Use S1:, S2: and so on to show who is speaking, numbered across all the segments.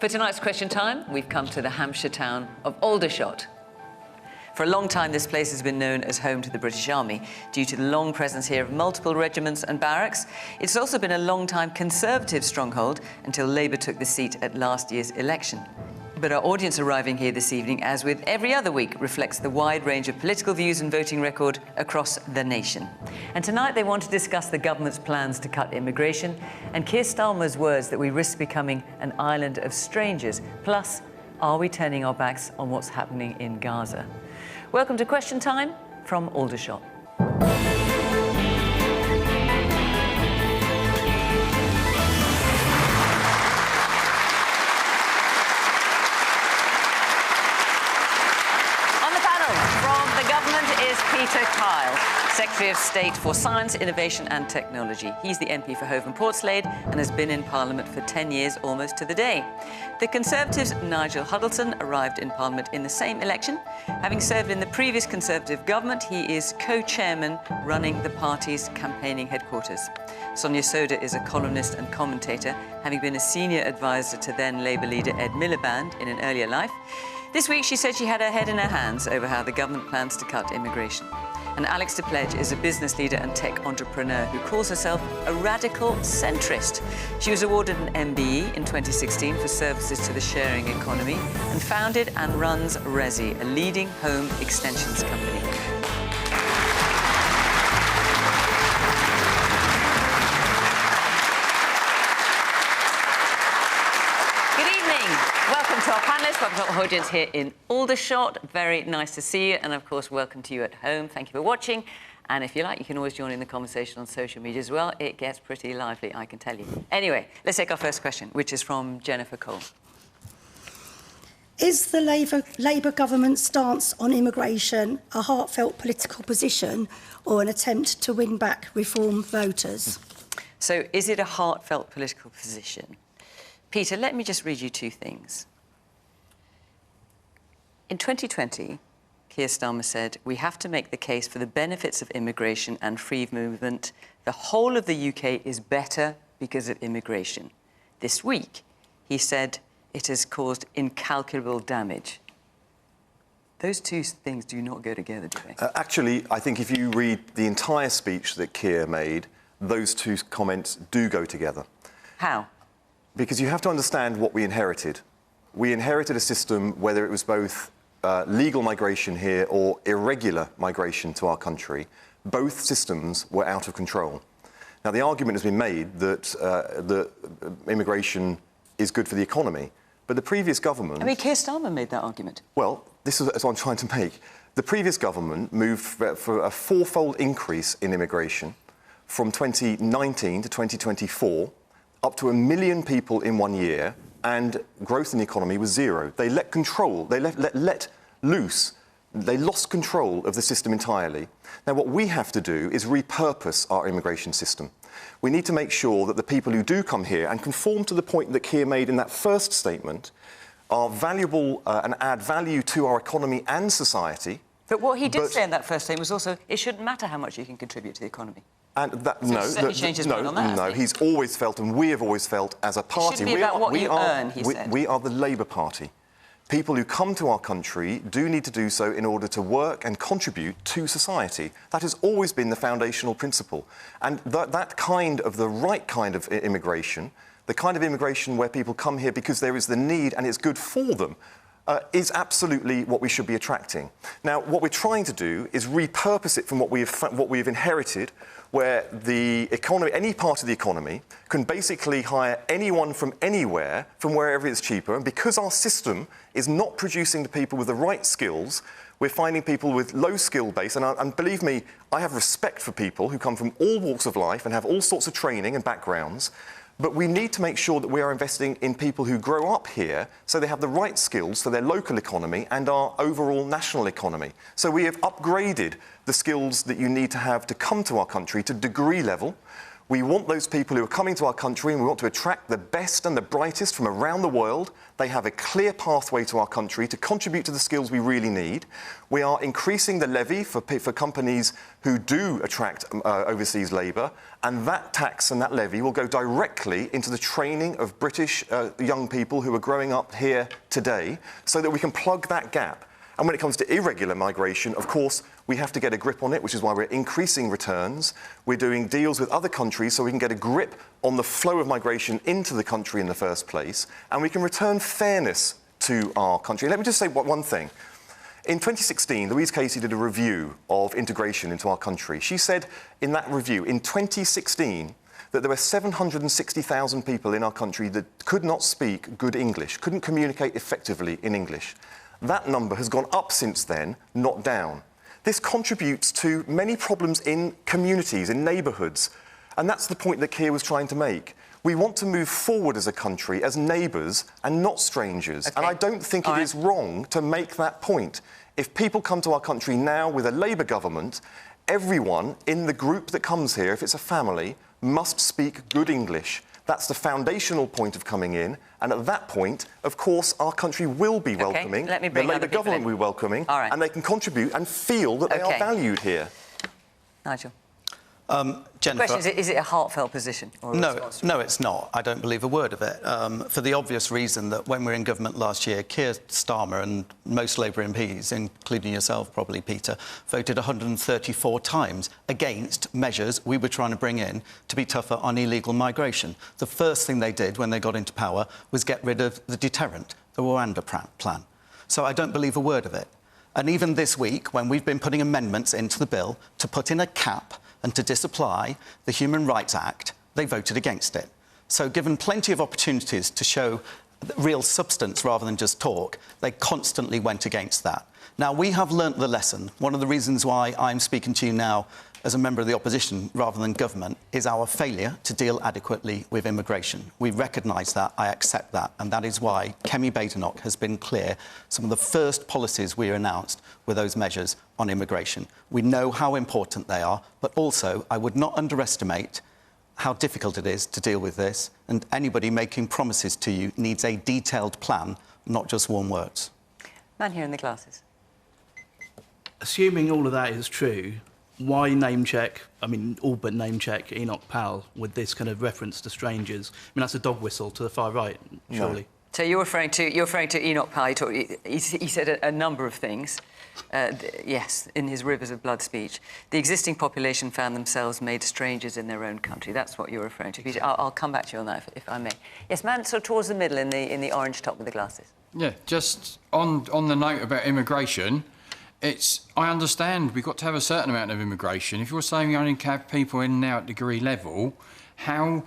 S1: For tonight's Question Time, we've come to the Hampshire town of Aldershot. For a long time, this place has been known as home to the British Army, due to the long presence here of multiple regiments and barracks. It's also been a long-time Conservative stronghold until Labour took the seat at last year's election. But our audience arriving here this evening, as with every other week, reflects the wide range of political views and voting record across the nation. And tonight they want to discuss the government's plans to cut immigration and Keir Starmer's words that we risk becoming an island of strangers. Plus, are we turning our backs on what's happening in Gaza? Welcome to Question Time from Aldershot. Peter Kyle, Secretary of State for Science, Innovation and Technology. He's the MP for Hove and Portslade and has been in Parliament for 10 years, almost to the day. The Conservatives' Nigel Huddleston arrived in Parliament in the same election. Having served in the previous Conservative government, he is co-chairman running the party's campaigning headquarters. Sonia Sodha is a columnist and commentator, having been a senior advisor to then Labour leader Ed Miliband in an earlier life. This week, she said she had her head in her hands over how the government plans to cut immigration. And Alex Depledge is a business leader and tech entrepreneur who calls herself a radical centrist. She was awarded an MBE in 2016 for services to the sharing economy and founded and runs Resi, a leading home extensions company. To our panellists, welcome to our audience here in Aldershot. Very nice to see you, and of course, welcome to you at home. Thank you for watching. And if you like, you can always join in the conversation on social media as well. It gets pretty lively, I can tell you. Anyway, let's take our first question, which is from Jennifer Cole.
S2: Is the Labour government's stance on immigration a heartfelt political position or an attempt to win back Reform voters?
S1: So, is it a heartfelt political position? Peter, let me just read you two things. In 2020, Keir Starmer said, "We have to make the case for the benefits of immigration and free movement. The whole of the UK is better because of immigration." This week, he said it has caused incalculable damage. Those two things do not go together, do they?
S3: Actually, I think if you read the entire speech that Keir made, those two comments do go together.
S1: How?
S3: Because you have to understand what we inherited. We inherited a system, whether it was both legal migration here or irregular migration to our country, both systems were out of control. Now, the argument has been made that immigration is good for the economy, but the previous government...
S1: I mean, Keir Starmer made that argument.
S3: Well, this is what I'm trying to make. The previous government moved for a fourfold increase in immigration from 2019 to 2024, up to 1 million people in 1 year, and growth in the economy was zero. They let control, they let loose, they lost control of the system entirely. Now, what we have to do is repurpose our immigration system. We need to make sure that the people who do come here and conform to the point that Keir made in that first statement are valuable and add value to our economy and society.
S1: But what he did say in that first statement was also, it shouldn't matter how much you can contribute to the economy.
S3: And that,
S1: no,
S3: he's always felt, and we have always felt as a party...
S1: It shouldn't be about what you earn, he said.
S3: We are the Labour Party. People who come to our country do need to do so in order to work and contribute to society. That has always been the foundational principle. And that kind of, the right kind of immigration, the kind of immigration where people come here because there is the need and it's good for them, is absolutely what we should be attracting. Now, what we're trying to do is repurpose it from what we've inherited, where the economy, any part of the economy, can basically hire anyone from anywhere, from wherever it's cheaper. And because our system is not producing the people with the right skills, we're finding people with low skill base. And believe me, I have respect for people who come from all walks of life and have all sorts of training and backgrounds. But we need to make sure that we are investing in people who grow up here so they have the right skills for their local economy and our overall national economy. So we have upgraded the skills that you need to have to come to our country to degree level. We want those people who are coming to our country, and we want to attract the best and the brightest from around the world. They have a clear pathway to our country to contribute to the skills we really need. We are increasing the levy for companies who do attract overseas labour, and that tax and that levy will go directly into the training of British young people who are growing up here today, so that we can plug that gap. And when it comes to irregular migration, of course, we have to get a grip on it, which is why we're increasing returns. We're doing deals with other countries so we can get a grip on the flow of migration into the country in the first place, and we can return fairness to our country. Let me just say one thing. In 2016, Louise Casey did a review of integration into our country. She said in that review, in 2016, that there were 760,000 people in our country that could not speak good English, couldn't communicate effectively in English. That number has gone up since then, not down. This contributes to many problems in communities, in neighbourhoods. And that's the point that Keir was trying to make. We want to move forward as a country, as neighbours, and not strangers.
S1: Okay.
S3: And I don't think it is wrong to make that point. If people come to our country now with a Labour government, everyone in the group that comes here, if it's a family, must speak good English. That's the foundational point of coming in. And at that point, of course, our country will be welcoming.
S1: Let me bring
S3: the Labour government will be welcoming.
S1: All right.
S3: And they can contribute and feel that they are valued here.
S1: Nigel.
S4: Jennifer,
S1: The question is it a heartfelt position? Or
S4: no, it's not. I don't believe a word of it. For the obvious reason that when we were in government last year, Keir Starmer and most Labour MPs, including yourself probably, Peter, voted 134 times against measures we were trying to bring in to be tougher on illegal migration. The first thing they did when they got into power was get rid of the deterrent, the Rwanda plan. So I don't believe a word of it. And even this week, when we've been putting amendments into the bill to put in a cap and to disapply the Human Rights Act, they voted against it. So given plenty of opportunities to show real substance rather than just talk, they constantly went against that. Now, we have learnt the lesson. One of the reasons why I'm speaking to you now as a member of the opposition rather than government is our failure to deal adequately with immigration. We recognise that, I accept that, and that is why Kemi Badenoch has been clear. Some of the first policies we announced were those measures on immigration. We know how important they are, but also I would not underestimate how difficult it is to deal with this, and anybody making promises to you needs a detailed plan, not just warm words.
S1: Man here in the glasses.
S5: Assuming all of that is true, why name-check, all but name-check Enoch Powell with this kind of reference to strangers? That's a dog whistle to the far right, surely.
S1: No. So you're referring to Enoch Powell. He said a number of things. Yes, in his Rivers of Blood speech. The existing population found themselves made strangers in their own country. That's what you're referring to, Peter. I'll come back to you on that, if I may. Yes, man, so towards the middle in the orange top with the glasses.
S6: Yeah, just on the note about immigration, I understand we've got to have a certain amount of immigration. If you're saying we only have people in now at degree level, how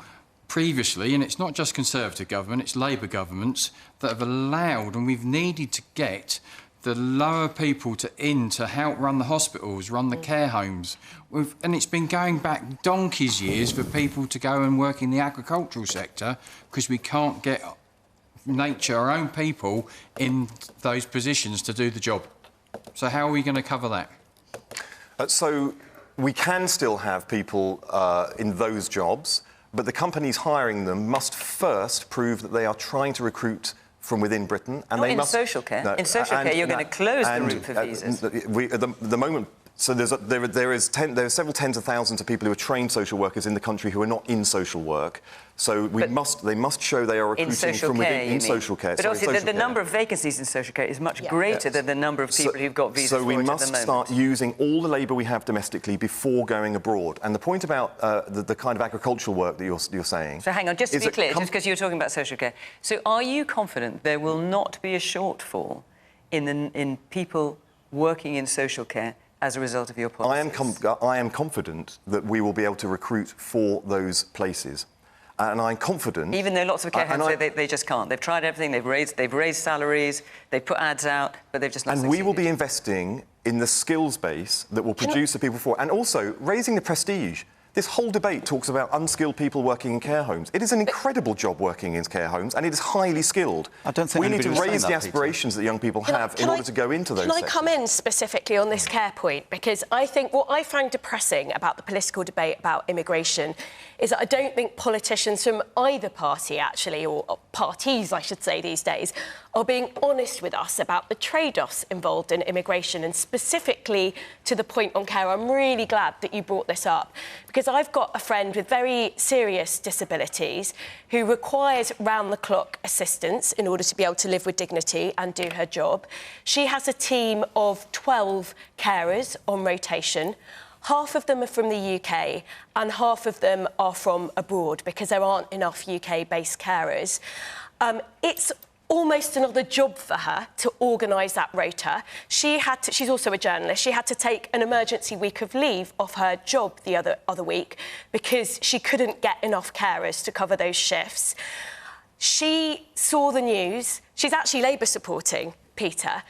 S6: previously, and it's not just Conservative government, it's Labour governments that have allowed, and we've needed to get the lower people to help run the hospitals, run the care homes. And it's been going back donkey's years for people to go and work in the agricultural sector because we can't get our own people in those positions to do the job. So how are we going to cover that?
S3: So we can still have people in those jobs, but the companies hiring them must first prove that they are trying to recruit from within Britain. And
S1: Not in social care. No, in social care, you're going to close the route for visas.
S3: At the moment, so there are several tens of thousands of people who are trained social workers in the country who are not in social work. So they must show they are recruiting from within social care.
S1: But obviously the number of vacancies in social care is much greater than the number of people who've got visas.
S3: So we
S1: must
S3: must
S1: at the
S3: start using all the labour we have domestically before going abroad. And the point about the kind of agricultural work that you're saying.
S1: So hang on, just to be clear, just because you were talking about social care. So are you confident there will not be a shortfall in people working in social care as a result of your policies?
S3: I am confident that we will be able to recruit for those places. And I'm confident...
S1: Even though lots of care homes say they just can't. They've tried everything, they've raised salaries, they've put ads out, but they've just not succeeded.
S3: And we will be investing in the skills base that will produce the people for... And also, raising the prestige. This whole debate talks about unskilled people working in care homes. It is an incredible job working in care homes, and it is highly skilled.
S4: I don't think
S3: we need to
S4: anybody was
S3: raise
S4: saying
S3: the
S4: that,
S3: aspirations that young people have in order to go into those
S7: Can I
S3: sectors.
S7: come in specifically on this care point? Because I think what I find depressing about the political debate about immigration is that I don't think politicians from either party, actually, or parties, I should say, these days, are being honest with us about the trade-offs involved in immigration, and specifically to the point on care. I'm really glad that you brought this up, because I've got a friend with very serious disabilities who requires round-the-clock assistance in order to be able to live with dignity and do her job. She has a team of 12 carers on rotation. Half of them are from the UK and half of them are from abroad because there aren't enough UK-based carers. It's almost another job for her to organise that rota. She's also a journalist. She had to take an emergency week of leave off her job the other week because she couldn't get enough carers to cover those shifts. She saw the news. She's actually Labour supporting, Peter.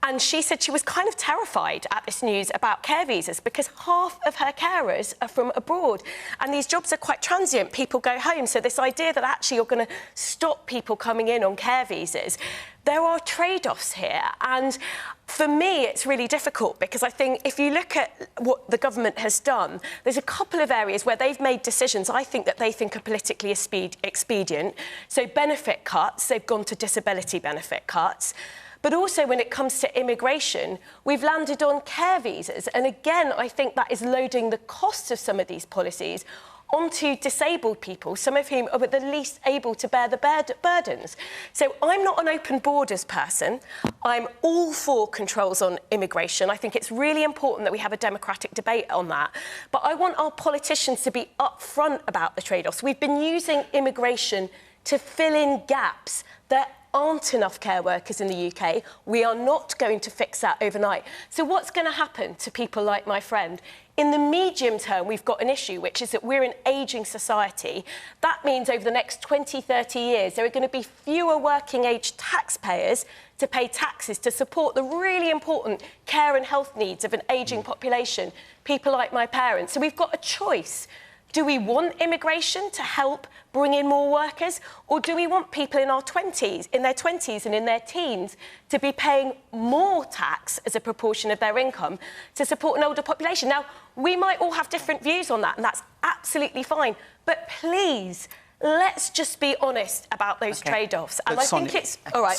S7: And she said she was kind of terrified at this news about care visas because half of her carers are from abroad. And these jobs are quite transient. People go home. So this idea that actually you're going to stop people coming in on care visas, there are trade-offs here. And for me, it's really difficult because I think if you look at what the government has done, there's a couple of areas where they've made decisions I think that they think are politically expedient. So benefit cuts, they've gone to disability benefit cuts. But also when it comes to immigration, we've landed on care visas. And again, I think that is loading the costs of some of these policies onto disabled people, some of whom are the least able to bear the burdens. So I'm not an open borders person. I'm all for controls on immigration. I think it's really important that we have a democratic debate on that. But I want our politicians to be upfront about the trade-offs. We've been using immigration to fill in gaps that aren't enough care workers in the UK. We are not going to fix that overnight. So what's going to happen to people like my friend? In the medium term, we've got an issue, which is that we're an ageing society. That means over the next 20, 30 years, there are going to be fewer working-age taxpayers to pay taxes to support the really important care and health needs of an ageing population, people like my parents. So we've got a choice. Do we want immigration to help bring in more workers, or do we want people in their 20s and in their teens to be paying more tax as a proportion of their income to support an older population? Now, we might all have different views on that, and that's absolutely fine. But please, let's just be honest about those trade-offs. And I think it's... All right,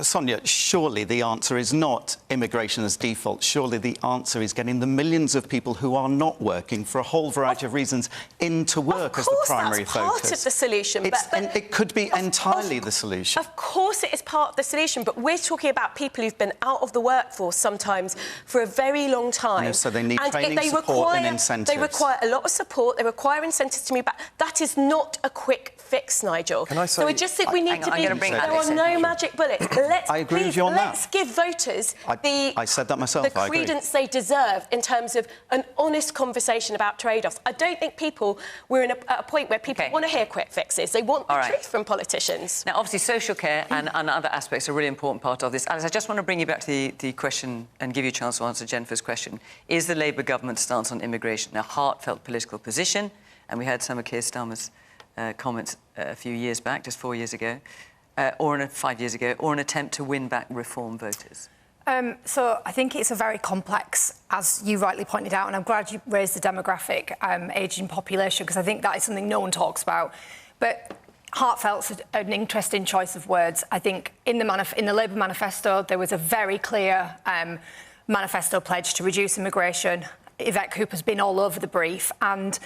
S4: Sonia, surely the answer is not immigration as default. Surely the answer is getting the millions of people who are not working for a whole variety of reasons into work as the primary focus.
S7: Of course, that's part of the solution.
S4: And it could be entirely the solution.
S7: Of course it is part of the solution, but we're talking about people who've been out of the workforce sometimes for a very long time.
S4: No, so they need training, support and incentives.
S7: They require a lot of support. They require incentives to move back. That is not a quick fix, Nigel.
S3: Can I say...
S7: So I just think we need to be... There are no magic bullets.
S4: I agree with you on that.
S7: Let's give voters
S4: I said that myself.
S7: the credence they deserve in terms of an honest conversation about trade-offs. I don't think we're at a point where people want to hear quick fixes. They want the truth from politicians.
S1: Now, obviously, social care and other aspects are a really important part of this. Alex, I just want to bring you back to the question and give you a chance to answer Jennifer's question. Is the Labour government's stance on immigration a heartfelt political position? And we heard some of Keir Starmer's comments a few years back, just 4 years ago. Or 5 years ago, or an attempt to win back reform voters?
S8: So I think it's a very complex, as you rightly pointed out, and I'm glad you raised the demographic ageing population, because I think that is something no one talks about. But heartfelt's an interesting choice of words. I think in the Labour manifesto, there was a very clear manifesto pledge to reduce immigration. Yvette Cooper's been all over the brief, and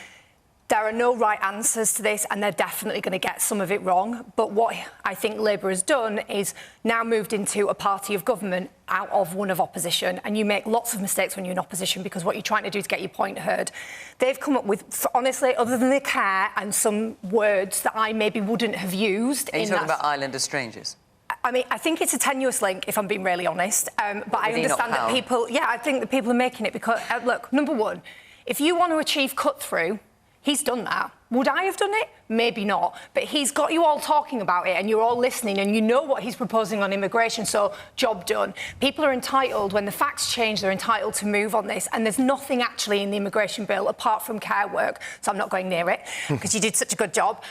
S8: there are no right answers to this, and they're definitely going to get some of it wrong. But what I think Labour has done is now moved into a party of government out of one of opposition, and you make lots of mistakes when you're in opposition because what you're trying to do is get your point heard. They've come up with, honestly, other than the care and some words that I maybe wouldn't have used.
S1: Are you talking about Islander strangers?
S8: I mean, I think it's a tenuous link, if I'm being really honest. But I understand that people... Yeah, I think that people are making it because... look, number one, if you want to achieve cut-through, He's done that. Would I have done it? Maybe not. But he's got you all talking about it and you're all listening and you know what he's proposing on immigration, so job done. People are entitled, when the facts change, they're entitled to move on this, and there's nothing actually in the immigration bill apart from care work, so I'm not going near it, because you did such a good job.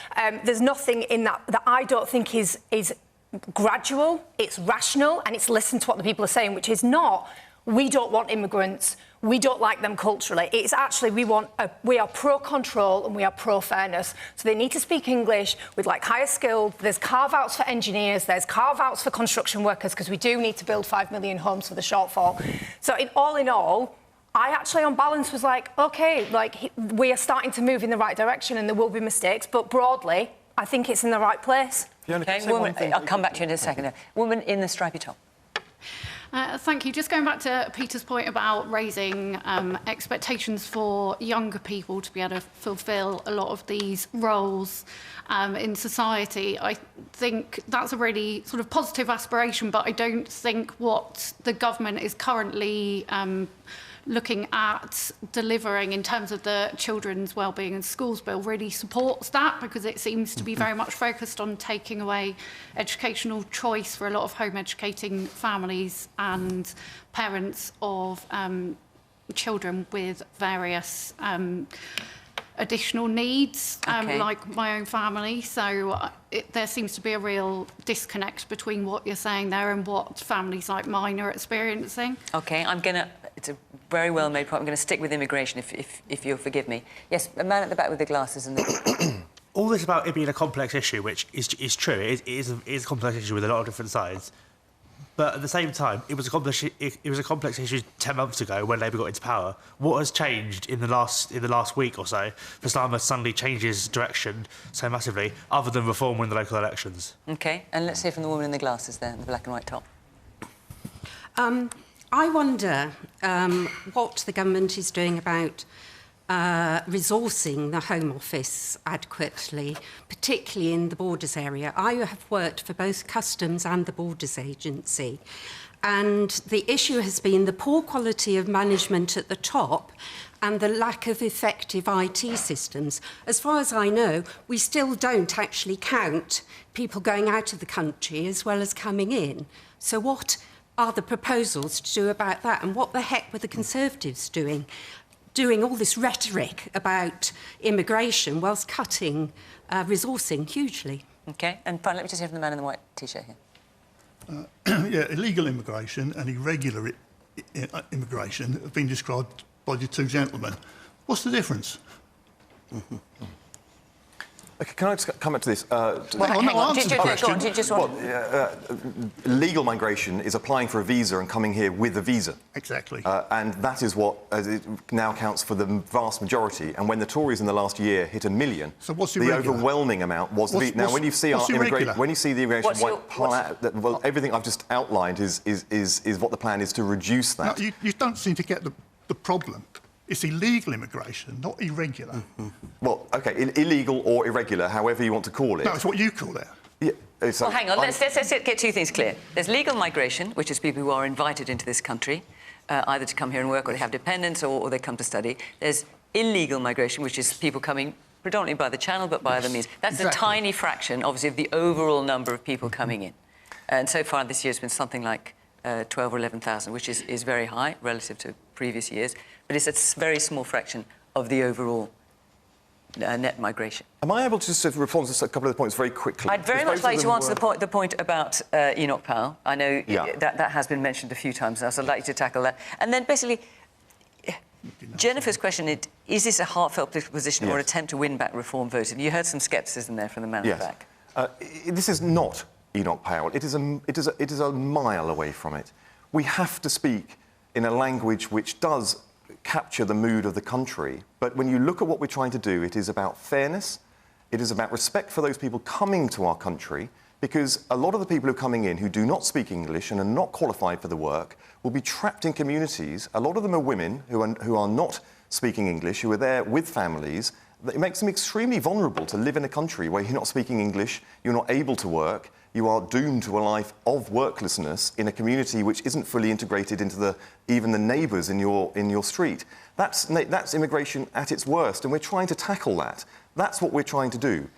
S8: There's nothing in that I don't think is gradual, it's rational, and it's listened to what the people are saying, which is not, we don't want immigrants, we don't like them culturally. It's actually, we are pro-control and we are pro-fairness. So they need to speak English with, like, higher skilled. There's carve-outs for engineers, there's carve-outs for construction workers, because we do need to build 5 million homes for the shortfall. So all in all, I actually, on balance, was like, OK, like, we are starting to move in the right direction and there will be mistakes, but broadly, I think it's in the right place.
S3: Fiona,
S1: OK, woman, I'll come back to you in a second. Woman in the stripy top.
S9: Thank you. Just going back to Peter's point about raising expectations for younger people to be able to fulfil a lot of these roles in society, I think that's a really sort of positive aspiration, but I don't think what the government is currently looking at delivering in terms of the children's wellbeing and schools bill really supports that, because it seems to be very much focused on taking away educational choice for a lot of home educating families and parents of children with various additional needs, like my own family. So there seems to be a real disconnect between what you're saying there and what families like mine are experiencing. OK, it's a very well-made point. I'm going to stick with immigration, if you'll forgive me. Yes, a man at the back with the glasses and the...
S10: All this about it being a complex issue, which is true, it is a complex issue with a lot of different sides. But at the same time, it was a complex issue 10 months ago when Labour got into power. What has changed in the last week or so for Starmer suddenly changes direction so massively, other than reform in the local elections?
S1: OK, and let's hear from the woman in the glasses there, the black and white top.
S11: I wonder what the government is doing about resourcing the Home Office adequately, particularly in the Borders area. I have worked for both Customs and the Borders Agency, and the issue has been the poor quality of management at the top and the lack of effective IT systems. As far as I know, we still don't actually count people going out of the country as well as coming in. So what are the proposals to do about that? And what the heck were the Conservatives doing all this rhetoric about immigration whilst cutting resourcing hugely?
S1: OK, and finally, let me just hear from the man in the white T-shirt here.
S12: Yeah, illegal immigration and irregular immigration have been described by the two gentlemen. What's the difference?
S3: OK, can I just come back to this? Legal migration is applying for a visa and coming here with a visa.
S12: Exactly.
S3: And that is what it now counts for the vast majority. And when the Tories in the last year hit 1 million,
S12: so what's
S3: the overwhelming amount was the visa. Now, when you see the immigration plan, well, everything I've just outlined is what the plan is to reduce that.
S12: No, you don't seem to get the problem. It's illegal immigration, not irregular.
S3: Mm-hmm. Well, OK, illegal or irregular, however you want to call it.
S12: No, it's what you call it.
S3: Yeah.
S1: Well, hang on, let's get two things clear. There's legal migration, which is people who are invited into this country, either to come here and work or to have dependents or they come to study. There's illegal migration, which is people coming predominantly by the Channel, but by other means. That's a tiny fraction, obviously, of the overall number of people coming in. And so far this year it's been something like 12 or 11,000, which is very high relative to previous years, but it's a very small fraction of the overall net migration.
S3: Am I able to just respond to a couple of the points very quickly?
S1: I'd very much like to answer the point about Enoch Powell. I know that has been mentioned a few times now, so I'd like you to tackle that. And then basically, Jennifer's question is this a heartfelt political position or an attempt to win back reform voters? You heard some scepticism there from the man at the back.
S3: This is not Enoch Powell. It is a mile away from it. We have to speak in a language which does capture the mood of the country, but when you look at what we're trying to do, it is about fairness, it is about respect for those people coming to our country, because a lot of the people who are coming in who do not speak English and are not qualified for the work will be trapped in communities. A lot of them are women who are not speaking English, who are there with families. It makes them extremely vulnerable to live in a country where you're not speaking English, you're not able to work, you are doomed to a life of worklessness in a community which isn't fully integrated into even the neighbours in your street. That's immigration at its worst, and we're trying to tackle that. That's what we're trying to do.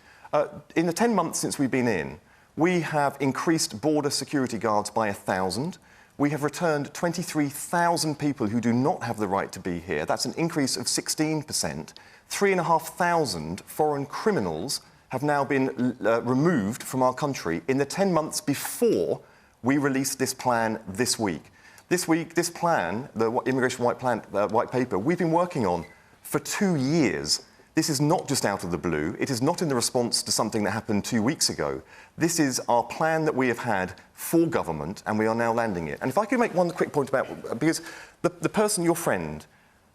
S3: In the 10 months since we've been in, we have increased border security guards by 1,000. We have returned 23,000 people who do not have the right to be here. That's an increase of 16%. 3,500 foreign criminals have now been removed from our country in the 10 months before we released this plan this week. This week, this plan, the Immigration White Paper, we've been working on for 2 years. This is not just out of the blue. It is not in the response to something that happened 2 weeks ago. This is our plan that we have had for government, and we are now landing it. And if I could make one quick point about, because the person, your friend,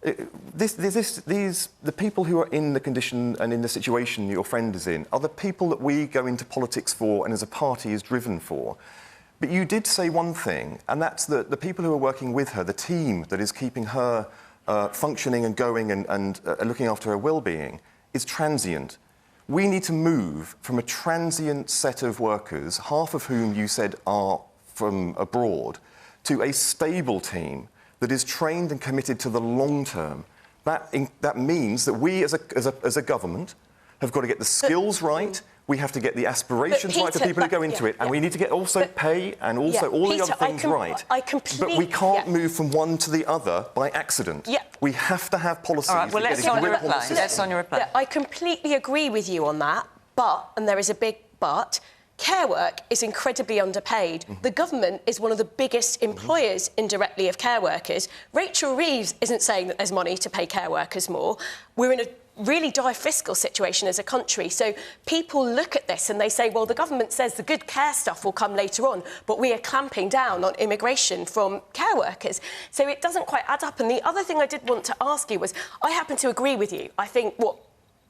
S3: the people who are in the condition and in the situation your friend is in are the people that we go into politics for and as a party is driven for. But you did say one thing, and that's that the people who are working with her, the team that is keeping her functioning and going and looking after her well-being, is transient. We need to move from a transient set of workers, half of whom you said are from abroad, to a stable team that is trained and committed to the long term. That means that we, as a government, have got to get the skills right. We have to get the aspirations right for people who go into it, and we need to get also pay and also all the other things right. But we can't move from one to the other by accident. We have to have policies.
S1: All right, well, let Sonia reply.
S7: I completely agree with you on that, but, and there is a big but, care work is incredibly underpaid. The government is one of the biggest employers indirectly of care workers. Rachel Reeves isn't saying that there's money to pay care workers more. We're in a really dire fiscal situation as a country. So people look at this and they say, well, the government says the good care stuff will come later on, but we are clamping down on immigration from care workers. So it doesn't quite add up. And the other thing I did want to ask you was, I happen to agree with you. I think what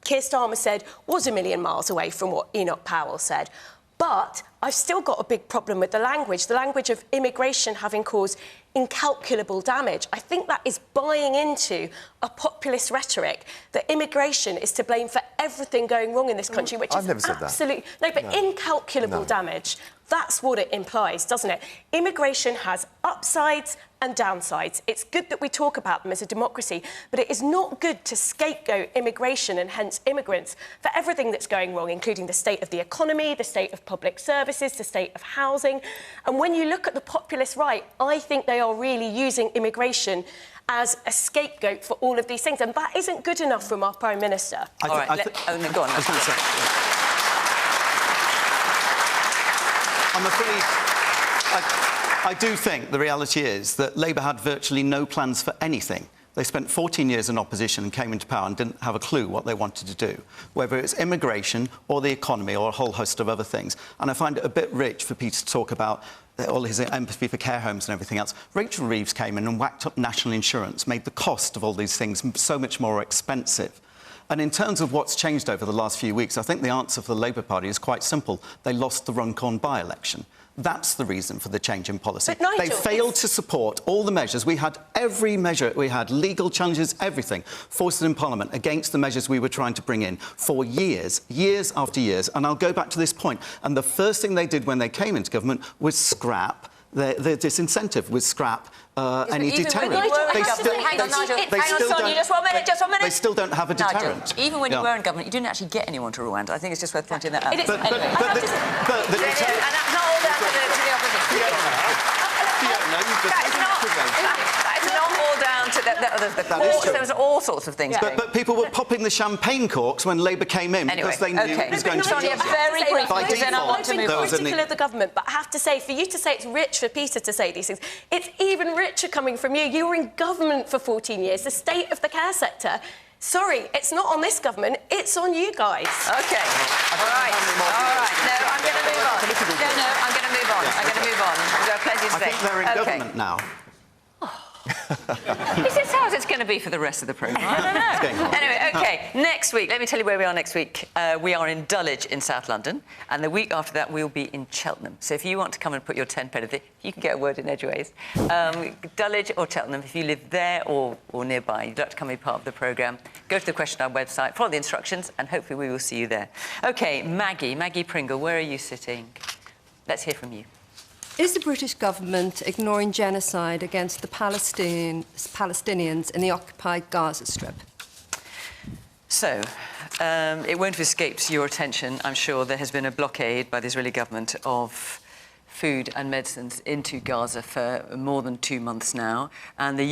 S7: Keir Starmer said was a million miles away from what Enoch Powell said. But I've still got a big problem with the language of immigration having caused incalculable damage. I think that is buying into a populist rhetoric that immigration is to blame for everything going wrong in this country, which
S3: I've
S7: is
S3: never said
S7: absolutely...
S3: that.
S7: No, but incalculable damage. That's what it implies, doesn't it? Immigration has upsides and downsides. It's good that we talk about them as a democracy, but it is not good to scapegoat immigration and hence immigrants for everything that's going wrong, including the state of the economy, the state of public services, the state of housing. And when you look at the populist right, I think they are really using immigration as a scapegoat for all of these things, and that isn't good enough from our Prime Minister.
S1: All right, go on.
S4: I'm afraid I do think the reality is that Labour had virtually no plans for anything. They spent 14 years in opposition and came into power and didn't have a clue what they wanted to do, whether it's immigration or the economy or a whole host of other things. And I find it a bit rich for Peter to talk about all his empathy for care homes and everything else. Rachel Reeves came in and whacked up national insurance, made the cost of all these things so much more expensive. And in terms of what's changed over the last few weeks, I think the answer for the Labour Party is quite simple. They lost the Runcorn by-election. That's the reason for the change in policy.
S7: But Nigel,
S4: they failed to support all the measures. We had every measure. We had legal challenges, everything, forced in Parliament against the measures we were trying to bring in for years, years after years. And I'll go back to this point. And the first thing they did when they came into government was scrap the disincentive, was scrap any deterrent. They still don't have a deterrent.
S1: Nigel, even when you were in government, you didn't actually get anyone to Rwanda. I think it's just worth pointing that out.
S7: It is,
S1: and that's not all down to the opposition. That is not all down to there was all sorts of things.
S4: But people were popping the champagne corks when Labour came in because they knew it was going to
S7: be
S1: very briefly, then I want to move on.
S7: Critical of the government, but I have to say, for you to say it's rich for Peter to say these things, it's even richer coming from you. You were in government for 14 years. The state of the care sector. Sorry, it's not on this government, it's on you guys.
S1: OK. All right. No, I'm going to move on. I'm going to move on. We've got plenty to say.
S4: I think they're in government now.
S1: Is this how it's going to be for the rest of the programme? I don't know. Anyway, OK, next week, let me tell you where we are next week. We are in Dulwich in South London, and the week after that we'll be in Cheltenham. So if you want to come and put your 10 pence, you can get a word in edgeways. Dulwich or Cheltenham, if you live there or nearby, you'd like to come and be part of the programme, go to the Question Hour website, follow the instructions, and hopefully we will see you there. OK, Maggie Pringle, where are you sitting? Let's hear from you.
S13: Is the British government ignoring genocide against the Palestinians in the occupied Gaza Strip?
S1: So, it won't have escaped your attention, I'm sure. There has been a blockade by the Israeli government of food and medicines into Gaza for more than 2 months now. And the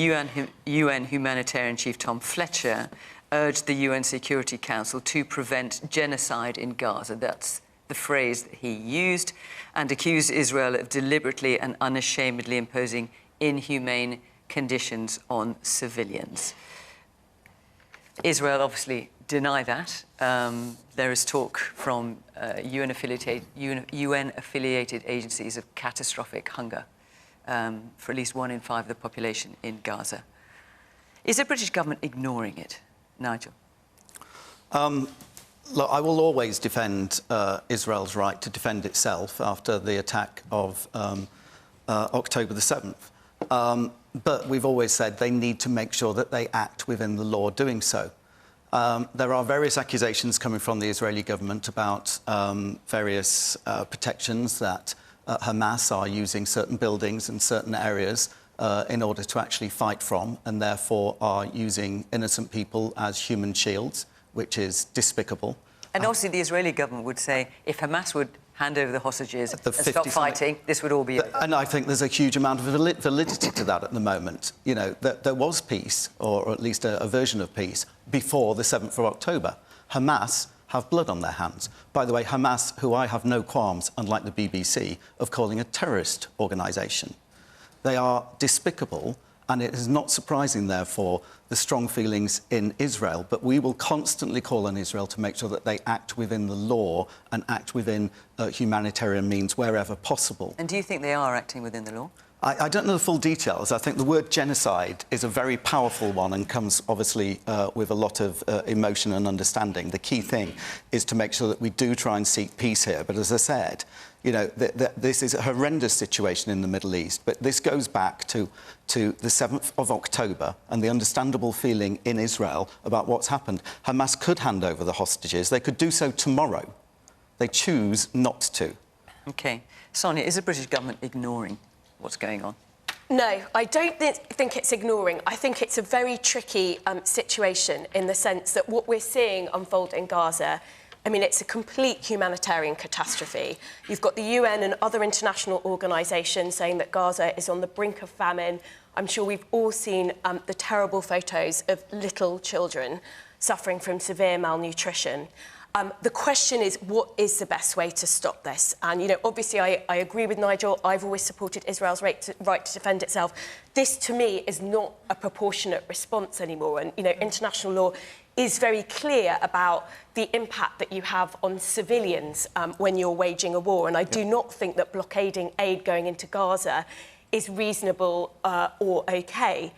S1: UN humanitarian chief, Tom Fletcher, urged the UN Security Council to prevent genocide in Gaza. That's the phrase that he used, and accused Israel of deliberately and unashamedly imposing inhumane conditions on civilians. Israel obviously deny that. There is talk from UN-affiliated agencies of catastrophic hunger for at least 1 in 5 of the population in Gaza. Is the British government ignoring it, Nigel?
S4: Look, I will always defend Israel's right to defend itself after the attack of October the 7th. But we've always said they need to make sure that they act within the law doing so. There are various accusations coming from the Israeli government about various protections that Hamas are using certain buildings and certain areas in order to actually fight from, and therefore are using innocent people as human shields, which is despicable. And
S1: obviously the Israeli government would say if Hamas would hand over the hostages and stop fighting, this would all be over.
S4: And I think there's a huge amount of validity to that at the moment. You know, there was peace, or at least a version of peace, before the 7th of October. Hamas have blood on their hands. By the way, Hamas, who I have no qualms, unlike the BBC, of calling a terrorist organisation. They are despicable, and it is not surprising, therefore, the strong feelings in Israel. But we will constantly call on Israel to make sure that they act within the law and act within humanitarian means wherever possible.
S1: And do you think they are acting within the law?
S4: I don't know the full details. I think the word genocide is a very powerful one and comes, obviously, with a lot of emotion and understanding. The key thing is to make sure that we do try and seek peace here. But as I said, you know, this is a horrendous situation in the Middle East, but this goes back to the 7th of October and the understandable feeling in Israel about what's happened. Hamas could hand over the hostages. They could do so tomorrow. They choose not to.
S1: OK. Sonia, is the British government ignoring what's going on?
S7: No, I don't think it's ignoring. I think it's a very tricky situation in the sense that what we're seeing unfold in Gaza, I mean, it's a complete humanitarian catastrophe. You've got the UN and other international organisations saying that Gaza is on the brink of famine. I'm sure we've all seen the terrible photos of little children suffering from severe malnutrition. The question is, what is the best way to stop this? And, you know, obviously I agree with Nigel. I've always supported Israel's right to defend itself. This, to me, is not a proportionate response anymore. And, you know, international law is very clear about the impact that you have on civilians when you're waging a war. And I do not think that blockading aid going into Gaza is reasonable or OK.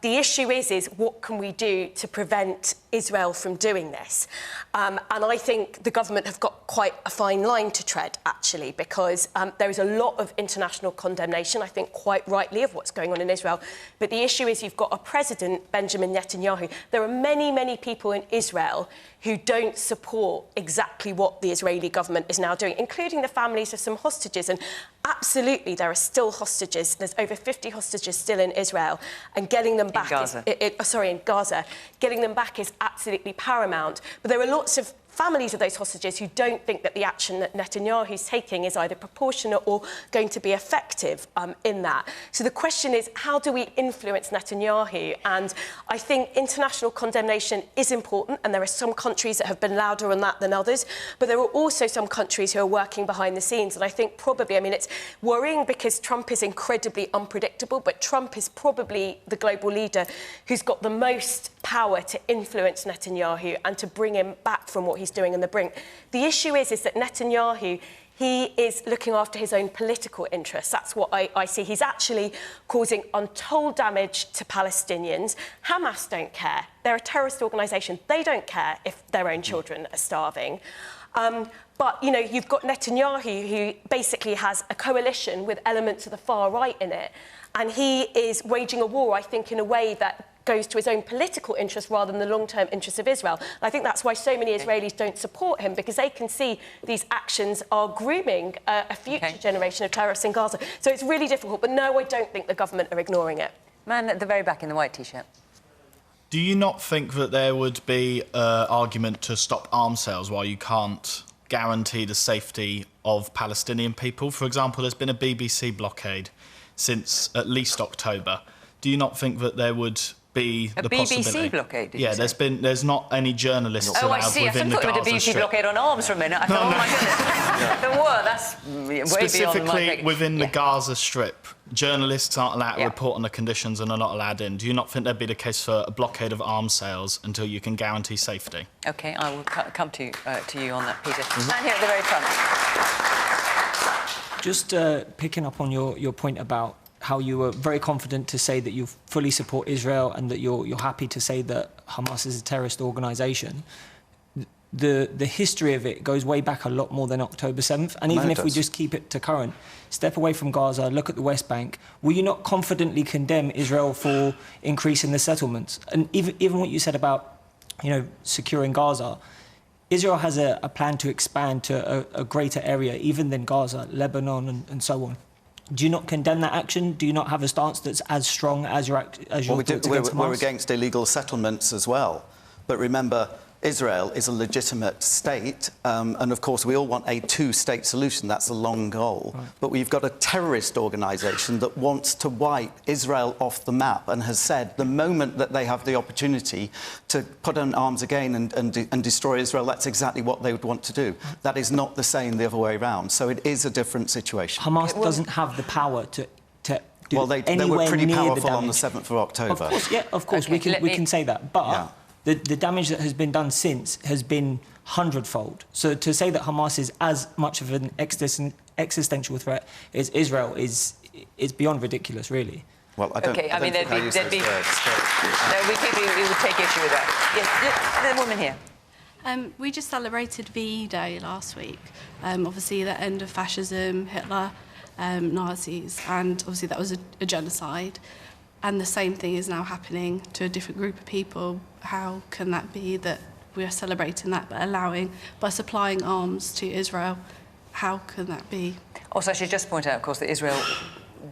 S7: The issue is what can we do to prevent Israel from doing this? And I think the government have got quite a fine line to tread, actually, because there is a lot of international condemnation, I think quite rightly, of what's going on in Israel. But the issue is you've got a president, Benjamin Netanyahu. There are many, many people in Israel who don't support exactly what the Israeli government is now doing, including the families of some hostages. And absolutely, there are still hostages. There's over 50 hostages still in Israel. And getting them back in Gaza. Getting them back is absolutely paramount. But there are lots of families of those hostages who don't think that the action that Netanyahu's taking is either proportionate or going to be effective in that. So the question is, how do we influence Netanyahu? And I think international condemnation is important, and there are some countries that have been louder on that than others, but there are also some countries who are working behind the scenes. And I think probably, I mean, it's worrying because Trump is incredibly unpredictable, but Trump is probably the global leader who's got the most power to influence Netanyahu and to bring him back from what he's he's doing on the brink. The issue is that Netanyahu, he is looking after his own political interests. That's what I see. He's actually causing untold damage to Palestinians. Hamas don't care. They're a terrorist organisation. They don't care if their own children are starving. But, you know, you've got Netanyahu, who basically has a coalition with elements of the far right in it. And he is waging a war, I think, in a way that goes to his own political interests rather than the long-term interests of Israel. And I think that's why so many Israelis don't support him, because they can see these actions are grooming a future generation of terrorists in Gaza. So it's really difficult. But no, I don't think the government are ignoring it.
S1: Man at the very back in the white T-shirt.
S14: Do you not think that there would be an argument to stop arms sales while you can't guarantee the safety of Palestinian people? For example, there's been a BBC blockade since at least October. Do you not think that there would be the possibility?
S1: BBC blockade, did
S14: yeah,
S1: you say?
S14: there's not any journalists allowed within the Gaza Strip.
S1: I thought it was a BBC blockade on arms for a minute. I thought, oh my goodness, the war, that's way
S14: specifically
S1: beyond my
S14: within the Gaza Strip, journalists aren't allowed to report on the conditions and are not allowed in. Do you not think there'd be the case for a blockade of arms sales until you can guarantee safety?
S1: OK, I will come to you on that, Peter. And here at the very front.
S15: Just picking up on your point about how you were very confident to say that you fully support Israel and that you're happy to say that Hamas is a terrorist organisation. The history of it goes way back a lot more than October 7th. And even if we just keep it to current, step away from Gaza, look at the West Bank, will you not confidently condemn Israel for increasing the settlements? And even what you said about, you know, securing Gaza, Israel has a plan to expand to a greater area, even than Gaza, Lebanon and so on. Do you not condemn that action? Do you not have a stance that's as strong as your thoughts against Hamas?
S4: We're against illegal settlements as well. But remember, Israel is a legitimate state, and of course we all want a two-state solution. That's a long goal. Right. But we've got a terrorist organisation that wants to wipe Israel off the map and has said the moment that they have the opportunity to put on arms again and destroy Israel, that's exactly what they would want to do. That is not the same the other way around. So it is a different situation.
S15: Hamas doesn't have the power to do
S4: well, they were pretty powerful on the 7th of October.
S15: Of course, yeah, of course, okay, we can say that. But yeah. The damage that has been done since has been hundredfold. So to say that Hamas is as much of an existential threat as Israel is beyond ridiculous, really.
S4: Well, I don't.
S1: Okay, there'd be people who would take issue with that. Yes, the woman here.
S16: We just celebrated VE Day last week. Obviously, the end of fascism, Hitler, Nazis, and obviously that was a genocide. And the same thing is now happening to a different group of people. How can that be that we are celebrating that, but by supplying arms to Israel, how can that be?
S1: Also, I should just point out, of course, that Israel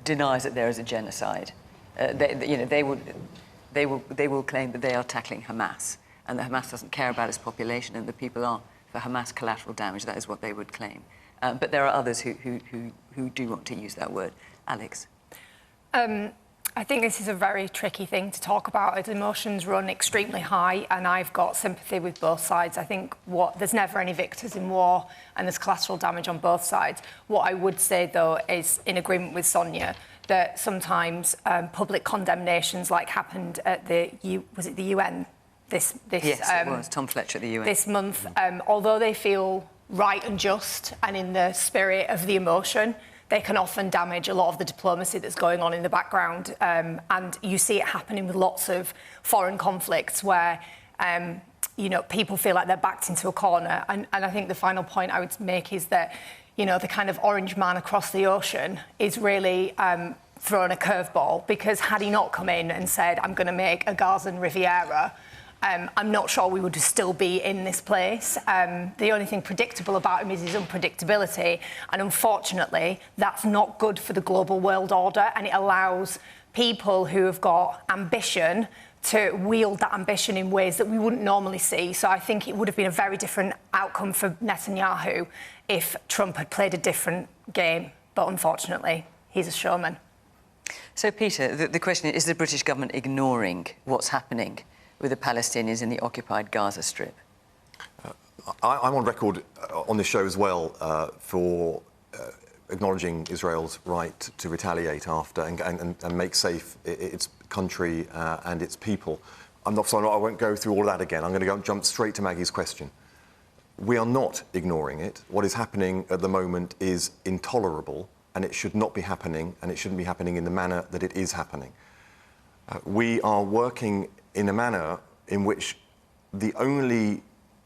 S1: denies that there is a genocide. They will claim that they are tackling Hamas, and that Hamas doesn't care about its population, and the people are, for Hamas, collateral damage. That is what they would claim. But there are others who do want to use that word. Alex?
S8: I think this is a very tricky thing to talk about as emotions run extremely high, and I've got sympathy with both sides. I think there's never any victors in war, and there's collateral damage on both sides. What I would say, though, is in agreement with Sonia, that sometimes public condemnations, like happened at the UN this
S1: yes, it was Tom Fletcher at the UN
S8: this month, although they feel right and just and in the spirit of the emotion, they can often damage a lot of the diplomacy that's going on in the background. And you see it happening with lots of foreign conflicts where, people feel like they're backed into a corner. And I think the final point I would make is that, the kind of orange man across the ocean is really thrown a curveball, because had he not come in and said, I'm going to make a Gazan Riviera, I'm not sure we would still be in this place. The only thing predictable about him is his unpredictability. And unfortunately, that's not good for the global world order. And it allows people who have got ambition to wield that ambition in ways that we wouldn't normally see. So I think it would have been a very different outcome for Netanyahu if Trump had played a different game. But unfortunately, he's a showman.
S1: So, Peter, the question is the British government ignoring what's happening with the Palestinians in the occupied Gaza Strip?
S3: I'm on record on this show as well for acknowledging Israel's right to retaliate after and make safe its country and its people. I won't go through all of that again. I'm going to jump straight to Maggie's question. We are not ignoring it. What is happening at the moment is intolerable, and it should not be happening, and it shouldn't be happening in the manner that it is happening. We are working in a manner in which the only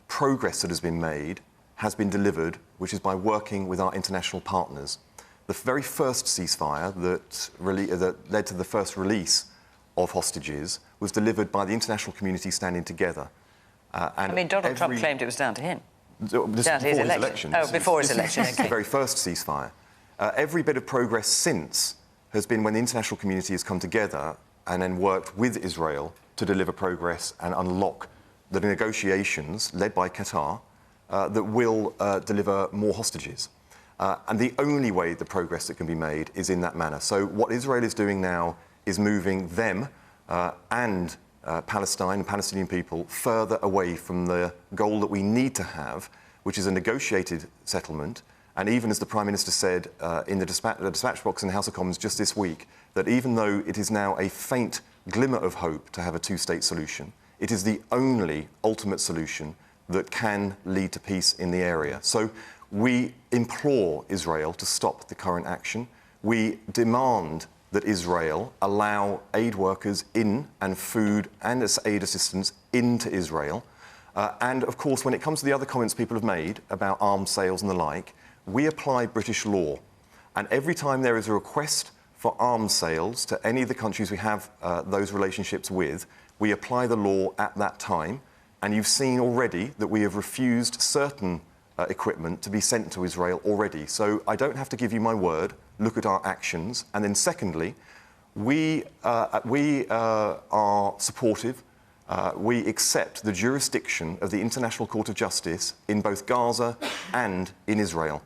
S3: progress that has been made has been delivered, which is by working with our international partners. The very first ceasefire that led to the first release of hostages was delivered by the international community standing together.
S1: I mean, Donald Trump claimed it was down to him.
S3: This
S1: Down to his
S3: election.
S1: Oh, before his election.
S3: This is the very first ceasefire. Every bit of progress since has been when the international community has come together and then worked with Israel to deliver progress and unlock the negotiations led by Qatar that will deliver more hostages. And the only way the progress that can be made is in that manner. So what Israel is doing now is moving them and Palestine and Palestinian people further away from the goal that we need to have, which is a negotiated settlement. And even as the Prime Minister said in the dispatch box in the House of Commons just this week, that even though it is now a faint glimmer of hope to have a two-state solution, it is the only ultimate solution that can lead to peace in the area. So we implore Israel to stop the current action. We demand that Israel allow aid workers in and food and aid assistance into Israel. And, of course, when it comes to the other comments people have made about arms sales and the like, we apply British law. And every time there is a request for arms sales to any of the countries we have those relationships with, we apply the law at that time. And you've seen already that we have refused certain equipment to be sent to Israel already. So I don't have to give you my word. Look at our actions. And then secondly, we are supportive. We accept the jurisdiction of the International Court of Justice in both Gaza and in Israel.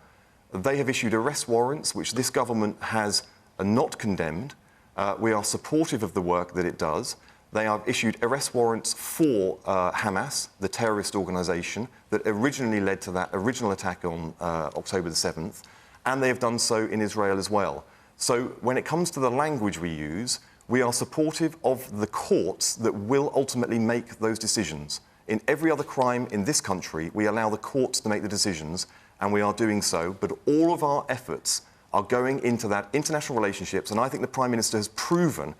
S3: They have issued arrest warrants, which this government has not condemned. We are supportive of the work that it does. They have issued arrest warrants for Hamas, the terrorist organisation that originally led to that original attack on October the 7th, and they have done so in Israel as well. So when it comes to the language we use, we are supportive of the courts that will ultimately make those decisions. In every other crime in this country, we allow the courts to make the decisions, and we are doing so, but all of our efforts are going into that international relationships, and I think the Prime Minister has proven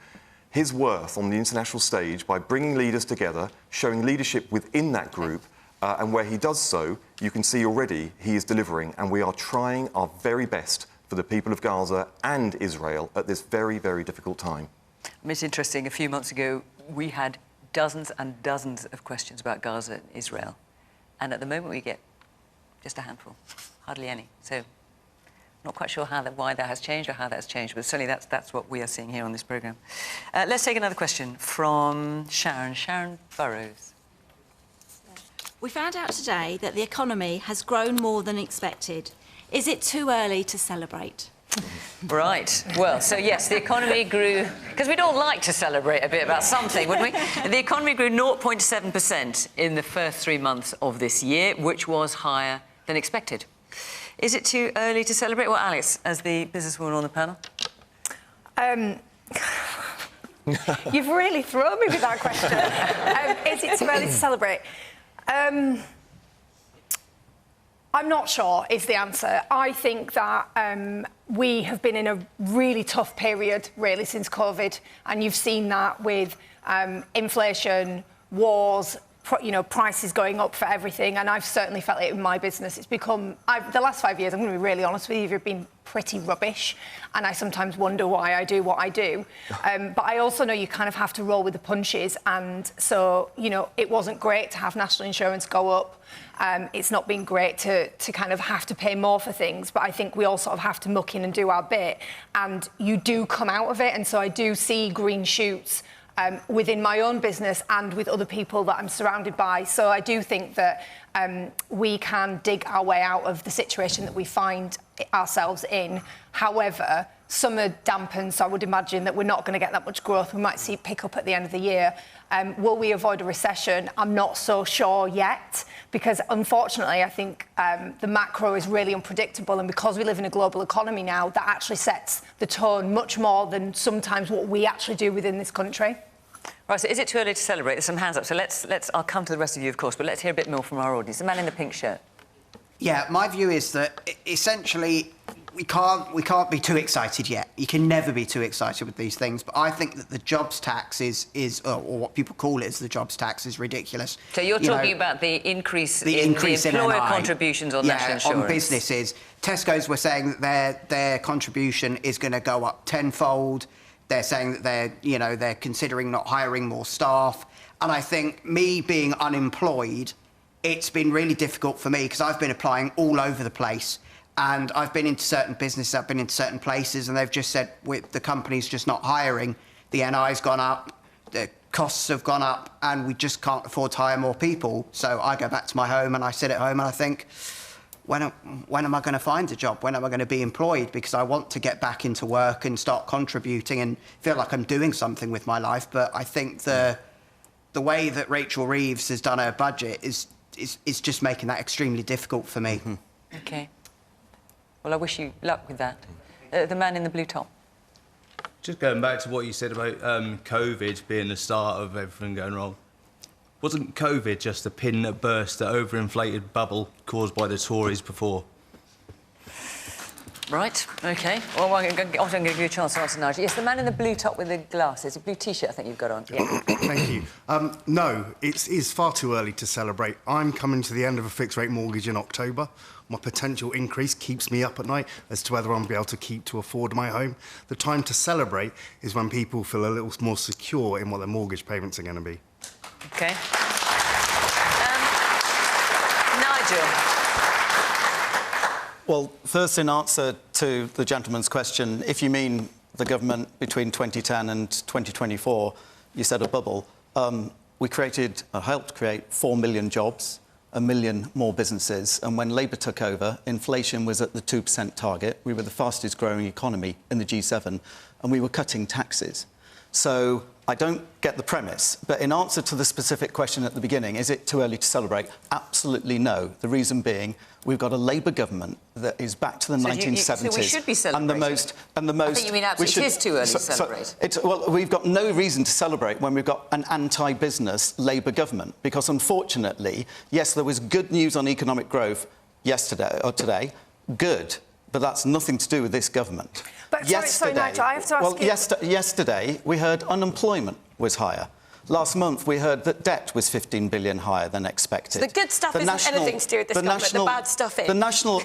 S3: his worth on the international stage by bringing leaders together, showing leadership within that group, and where he does so, you can see already he is delivering, and we are trying our very best for the people of Gaza and Israel at this very, very difficult time.
S1: I mean, it's interesting, a few months ago, we had dozens and dozens of questions about Gaza and Israel, and at the moment we get just a handful, hardly any. So not quite sure why that has changed or how that's changed, but certainly that's what we are seeing here on this programme. Let's take another question from Sharon. Sharon Burrows.
S17: We found out today that the economy has grown more than expected. Is it too early to celebrate?
S1: Right. Well, so yes, the economy grew, because we'd all like to celebrate a bit about something, wouldn't we? The economy grew 0.7% in the first 3 months of this year, which was higher than expected. Is it too early to celebrate? Well, Alex, as the businesswoman on the panel.
S8: You've really thrown me with that question. Is it too early to celebrate? I'm not sure is the answer. I think that we have been in a really tough period, really, since COVID, and you've seen that with inflation, wars, prices going up for everything, and I've certainly felt it in my business. It's become, the last 5 years, I'm going to be really honest with you, have been pretty rubbish, and I sometimes wonder why I do what I do. But I also know you kind of have to roll with the punches, and so, it wasn't great to have national insurance go up. It's not been great to kind of have to pay more for things, but I think we all sort of have to muck in and do our bit, and you do come out of it, and so I do see green shoots within my own business and with other people that I'm surrounded by. So I do think that we can dig our way out of the situation that we find ourselves in. However, summer dampens, so I would imagine that we're not going to get that much growth. We might see it pick up at the end of the year. Will we avoid a recession? I'm not so sure yet, because unfortunately I think the macro is really unpredictable, and because we live in a global economy now, that actually sets the tone much more than sometimes what we actually do within this country.
S1: Right, so is it too early to celebrate? There's some hands up, so I'll come to the rest of you, of course, but let's hear a bit more from our audience. The man in the pink shirt.
S18: Yeah, my view is that essentially we can't be too excited yet. You can never be too excited with these things. But I think that the jobs tax or what people call it as the jobs tax is ridiculous.
S1: So you're talking about the increase in the employer contributions on national insurance?
S18: On businesses. Tesco's were saying that their contribution is going to go up tenfold. They're saying that they're considering not hiring more staff. And I think me being unemployed, it's been really difficult for me because I've been applying all over the place. And I've been into certain businesses, I've been into certain places, and they've just said the company's just not hiring. The NI's gone up, the costs have gone up, and we just can't afford to hire more people. So I go back to my home and I sit at home and I think, when am I going to find a job? When am I going to be employed? Because I want to get back into work and start contributing and feel like I'm doing something with my life. But I think the way that Rachel Reeves has done her budget is just making that extremely difficult for me.
S1: OK. Well, I wish you luck with that. The man in the blue top.
S19: Just going back to what you said about COVID being the start of everything going wrong. Wasn't COVID just a pin that burst the overinflated bubble caused by the Tories before?
S1: Right, OK. Well, I'm going to give you a chance to answer, Nigel. Yes, the man in the blue top with the glasses, a blue T-shirt I think you've got on. Yeah.
S20: Thank you. No, it is far too early to celebrate. I'm coming to the end of a fixed-rate mortgage in October. My potential increase keeps me up at night as to whether I'm going to be able to afford my home. The time to celebrate is when people feel a little more secure in what their mortgage payments are going to be.
S1: OK. Nigel.
S4: Well, first, in answer to the gentleman's question, if you mean the government between 2010 and 2024, you said a bubble. We helped create 4 million jobs, 1 million more businesses, and when Labour took over, inflation was at the 2% target. We were the fastest growing economy in the G7, and we were cutting taxes. So I don't get the premise, but in answer to the specific question at the beginning, is it too early to celebrate? Absolutely no. The reason being, we've got a Labour government that is back to the 1970s.
S1: So we should be celebrating.
S4: And the most.
S1: I think you mean absolutely it is too early to celebrate.
S4: Well, we've got no reason to celebrate when we've got an anti-business Labour government, because unfortunately, yes, there was good news on economic growth yesterday or today, good. But that's nothing to do with this government.
S8: But sorry, Nigel, I have to ask you...
S4: yesterday, we heard unemployment was higher. Last month, we heard that debt was 15 billion higher than expected.
S7: So the good stuff isn't anything to do with this government, the bad stuff is.
S4: The national...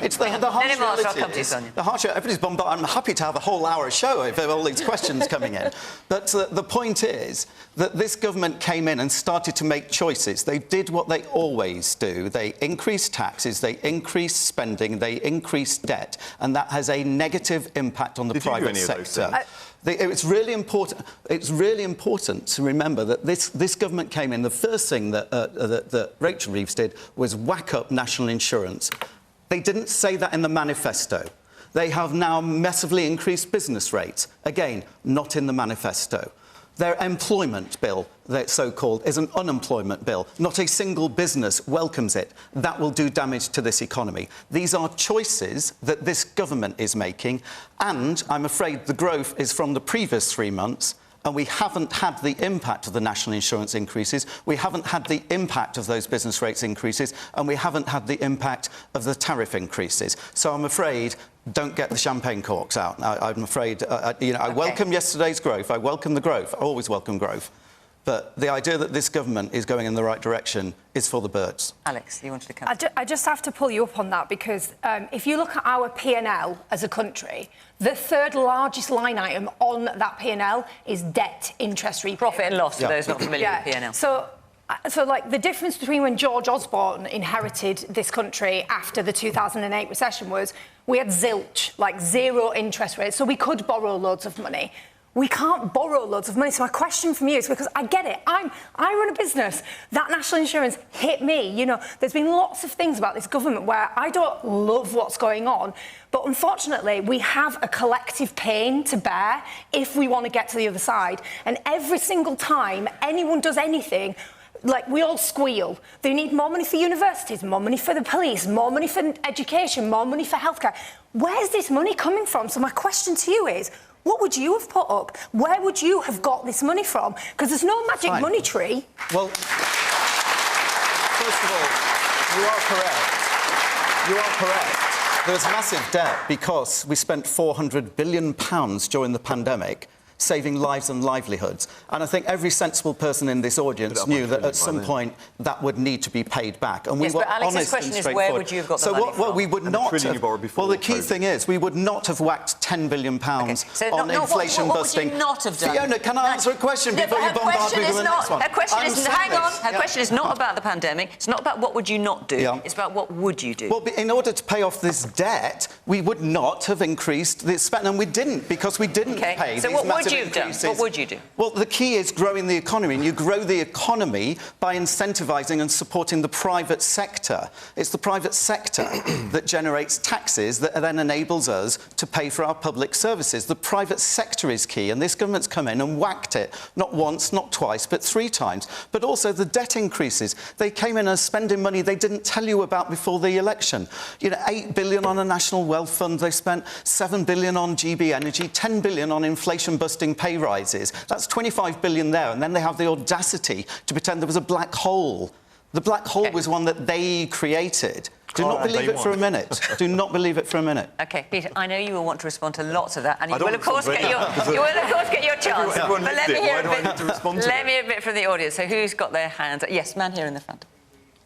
S4: it's the harsh reality. The harsh, everybody's bombarded. I'm happy to have a whole hour show if all these questions coming in. But the point is that this government came in and started to make choices. They did what they always do. They increased taxes, they increased spending, they increased debt, and that has a negative impact on the private sector. It's really important. It's really important to remember that this government came in. The first thing that Rachel Reeves did was whack up national insurance. They didn't say that in the manifesto. They have now massively increased business rates. Again, not in the manifesto. Their employment bill, so-called, is an unemployment bill. Not a single business welcomes it. That will do damage to this economy. These are choices that this government is making, and I'm afraid the growth is from the previous 3 months, and we haven't had the impact of the national insurance increases, we haven't had the impact of those business rates increases, and we haven't had the impact of the tariff increases. So I'm afraid, don't get the champagne corks out. I'm afraid, I welcome yesterday's growth, I welcome the growth, I always welcome growth. But the idea that this government is going in the right direction is for the birds.
S1: Alex, you wanted to come.
S8: I just have to pull you up on that because if you look at our P&L as a country, the third largest line item on that P&L is debt interest repayment.
S1: Profit and loss, for those not familiar with P&L.
S8: So, like, the difference between when George Osborne inherited this country after the 2008 recession was we had zilch, like zero interest rates, so we could borrow loads of money. We can't borrow loads of money. So my question from you is, because I get it, I run a business. That national insurance hit me. You know, there's been lots of things about this government where I don't love what's going on. But unfortunately, we have a collective pain to bear if we want to get to the other side. And every single time anyone does anything, like, we all squeal. They need more money for universities, more money for the police, more money for education, more money for healthcare. Where's this money coming from? So my question to you is, what would you have put up? Where would you have got this money from? Because there's no magic money tree.
S4: Well, first of all, you are correct. You are correct. There was massive debt because we spent £400 billion during the pandemic saving lives and livelihoods. And I think every sensible person in this audience knew that at some point that would need to be paid back. And we were
S1: but Alex's
S4: honest
S1: question
S4: and
S1: is, where
S4: straightforward.
S1: would you have got the money from?
S4: Well, we would not have... Well, the key
S3: COVID.
S4: thing is, we would not have whacked £10 billion on inflation busting.
S1: What would you not have done?
S4: Fiona, can I answer a question before you bombard me with the next one?
S1: Her question is, hang on, her question is not about the pandemic. It's not about what would you not do. It's about what would you do.
S4: Well, in order to pay off this debt, we would not have increased the spend, and we didn't, because we didn't pay
S1: so
S4: these
S1: what would
S4: massive
S1: you have done?
S4: increases.
S1: What would you do?
S4: Well, the key is growing the economy, and you grow the economy by incentivising and supporting the private sector. It's the private sector that generates taxes that then enables us to pay for our public services. The private sector is key, and this government's come in and whacked it, not once, not twice, but 3 times. But also the debt increases. They came in and spending money they didn't tell you about before the election. You know, £8 billion on a national wealth fund. They spent £7 billion on GB Energy, £10 billion on inflation-busting pay rises. That's £25 billion there, and then they have the audacity to pretend there was a black hole. The black hole was one that they created. Do not believe it for a minute. Do not believe it for a minute.
S1: OK, Peter, I know you will want to respond to lots of that, and you will, of course, get your chance. But let me hear a bit from the audience. So who's got their hands up? Yes, man here in the front.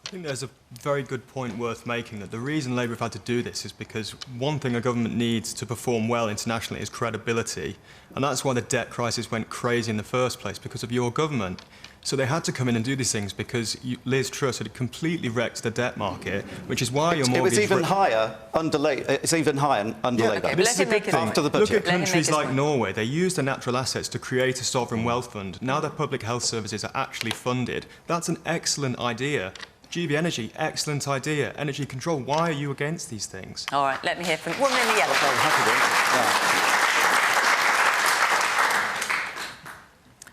S21: I think there's a very good point worth making, that the reason Labour have had to do this is because one thing a government needs to perform well internationally is credibility. And that's why the debt crisis went crazy in the first place, because of your government. So they had to come in and do these things because Liz Truss had completely wrecked the debt market, which is why your mortgage...
S4: It was even higher under Labour. It's even higher under Labour.
S1: Okay, this is a good thing.
S4: After the budget.
S21: Look at countries like Norway. They used their natural assets to create a sovereign wealth fund. Now their public health services are actually funded. That's an excellent idea. GB Energy, excellent idea. Energy control, why are you against these things?
S1: All right, let me hear from the woman in the yellow.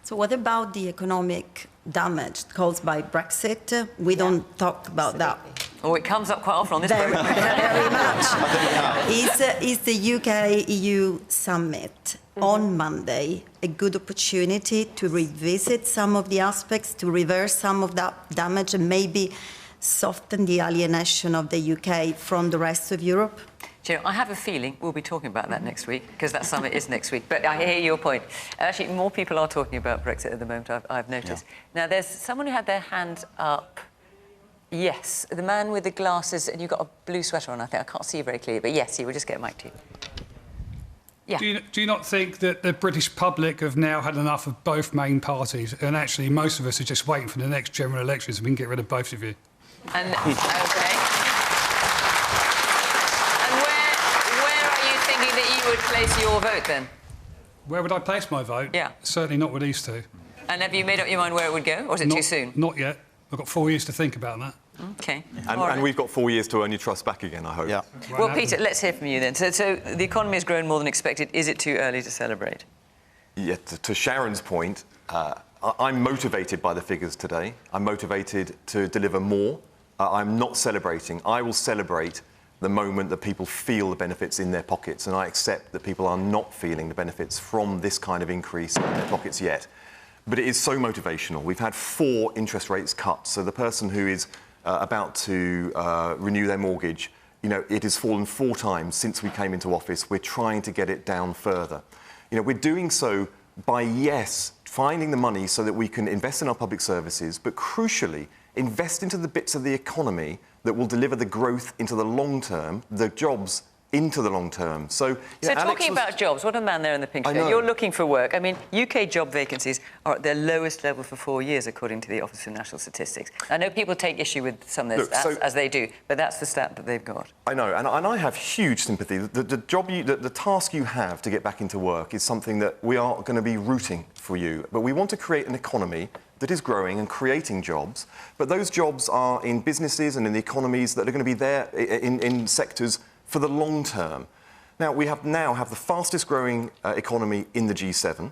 S22: So what about the economic damage caused by Brexit? We don't talk about that.
S1: Oh, it comes up quite often on this
S22: programme. Very much. Is the UK-EU summit on Monday a good opportunity to revisit some of the aspects, to reverse some of that damage and maybe soften the alienation of the UK from the rest of Europe?
S1: Do you know, I have a feeling we'll be talking about that next week, because that summit is next week. But I hear your point. Actually, more people are talking about Brexit at the moment, I've noticed. Yeah. Now, there's someone who had their hand up. Yes, the man with the glasses, and you've got a blue sweater on, I think. I can't see you very clearly, but yes, you will just get a mic to you. Yeah.
S23: Do you not think that the British public have now had enough of both main parties, and actually most of us are just waiting for the next general elections and we can get rid of both of you?
S1: And, OK. And where are you thinking that you would place your vote, then?
S23: Where would I place my vote?
S1: Yeah.
S23: Certainly not with these two.
S1: And have you made up your mind where it would go, or is it too soon?
S23: Not yet. I've got 4 years to think about that.
S1: OK.
S3: And we've got 4 years to earn your trust back again, I hope. Yeah.
S1: Well, Peter, let's hear from you then. So the economy has grown more than expected. Is it too early to celebrate?
S3: Yeah, to Sharon's point, I'm motivated by the figures today. I'm motivated to deliver more. I'm not celebrating. I will celebrate the moment that people feel the benefits in their pockets, and I accept that people are not feeling the benefits from this kind of increase in their pockets yet. But it is so motivational. We've had 4 interest rates cut, so the person who is about to renew their mortgage, you know, it has fallen 4 times since we came into office. We're trying to get it down further. You know, we're doing so by, yes, finding the money so that we can invest in our public services, but crucially, invest into the bits of the economy that will deliver the growth into the long term, the jobs into the long term. So
S1: talking about jobs, what a man there in the pink shirt. You're looking for work. I mean, UK job vacancies are at their lowest level for 4 years, according to the Office for National Statistics. I know people take issue with some of their stats, as they do, but that's the stat that they've got.
S3: I know, and I have huge sympathy. The task you have to get back into work is something that we are going to be rooting for you. But we want to create an economy that is growing and creating jobs. But those jobs are in businesses and in the economies that are going to be there in sectors for the long term. Now, we have the fastest growing economy in the G7,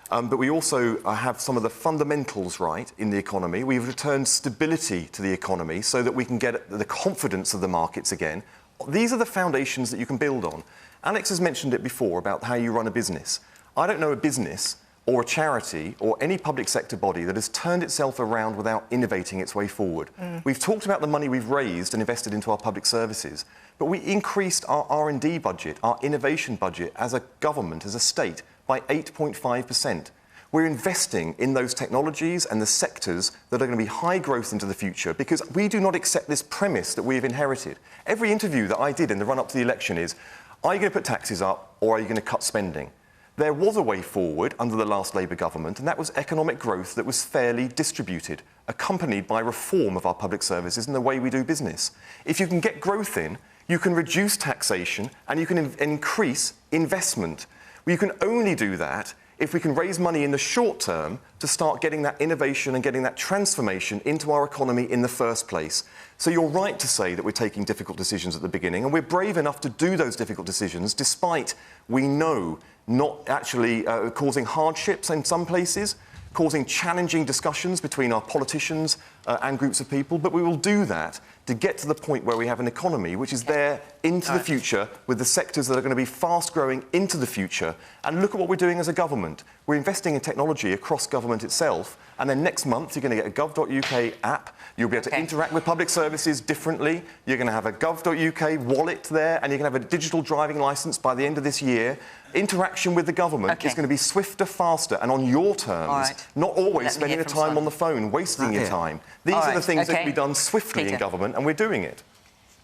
S3: but we also have some of the fundamentals right in the economy. We've returned stability to the economy so that we can get the confidence of the markets again. These are the foundations that you can build on. Alex has mentioned it before about how you run a business. I don't know a business or a charity or any public sector body that has turned itself around without innovating its way forward. We've talked about the money we've raised and invested into our public services, but we increased our R&D budget, our innovation budget as a government, as a state, by 8.5%. We're investing in those technologies and the sectors that are going to be high growth into the future, because we do not accept this premise that we have inherited. Every interview that I did in the run-up to the election is, are you going to put taxes up or are you going to cut spending? There was a way forward under the last Labour government, and that was economic growth that was fairly distributed, accompanied by reform of our public services and the way we do business. If you can get growth in, you can reduce taxation and you can increase investment. Well, you can only do that if we can raise money in the short term to start getting that innovation and getting that transformation into our economy in the first place. So you're right to say that we're taking difficult decisions at the beginning, and we're brave enough to do those difficult decisions despite, we know, not actually causing hardships in some places, causing challenging discussions between our politicians and groups of people, but we will do that to get to the point where we have an economy which is there into the future with the sectors that are going to be fast growing into the future. And look at what we're doing as a government. We're investing in technology across government itself, and then next month you're going to get a gov.uk app. You'll be able to interact with public services differently. You're going to have a gov.uk wallet there, and you're going to have a digital driving licence by the end of this year. Interaction with the government is going to be swifter, faster, and on your terms, not always spending the time on the phone, wasting your time. These are the things that can be done swiftly in government, and we're doing it.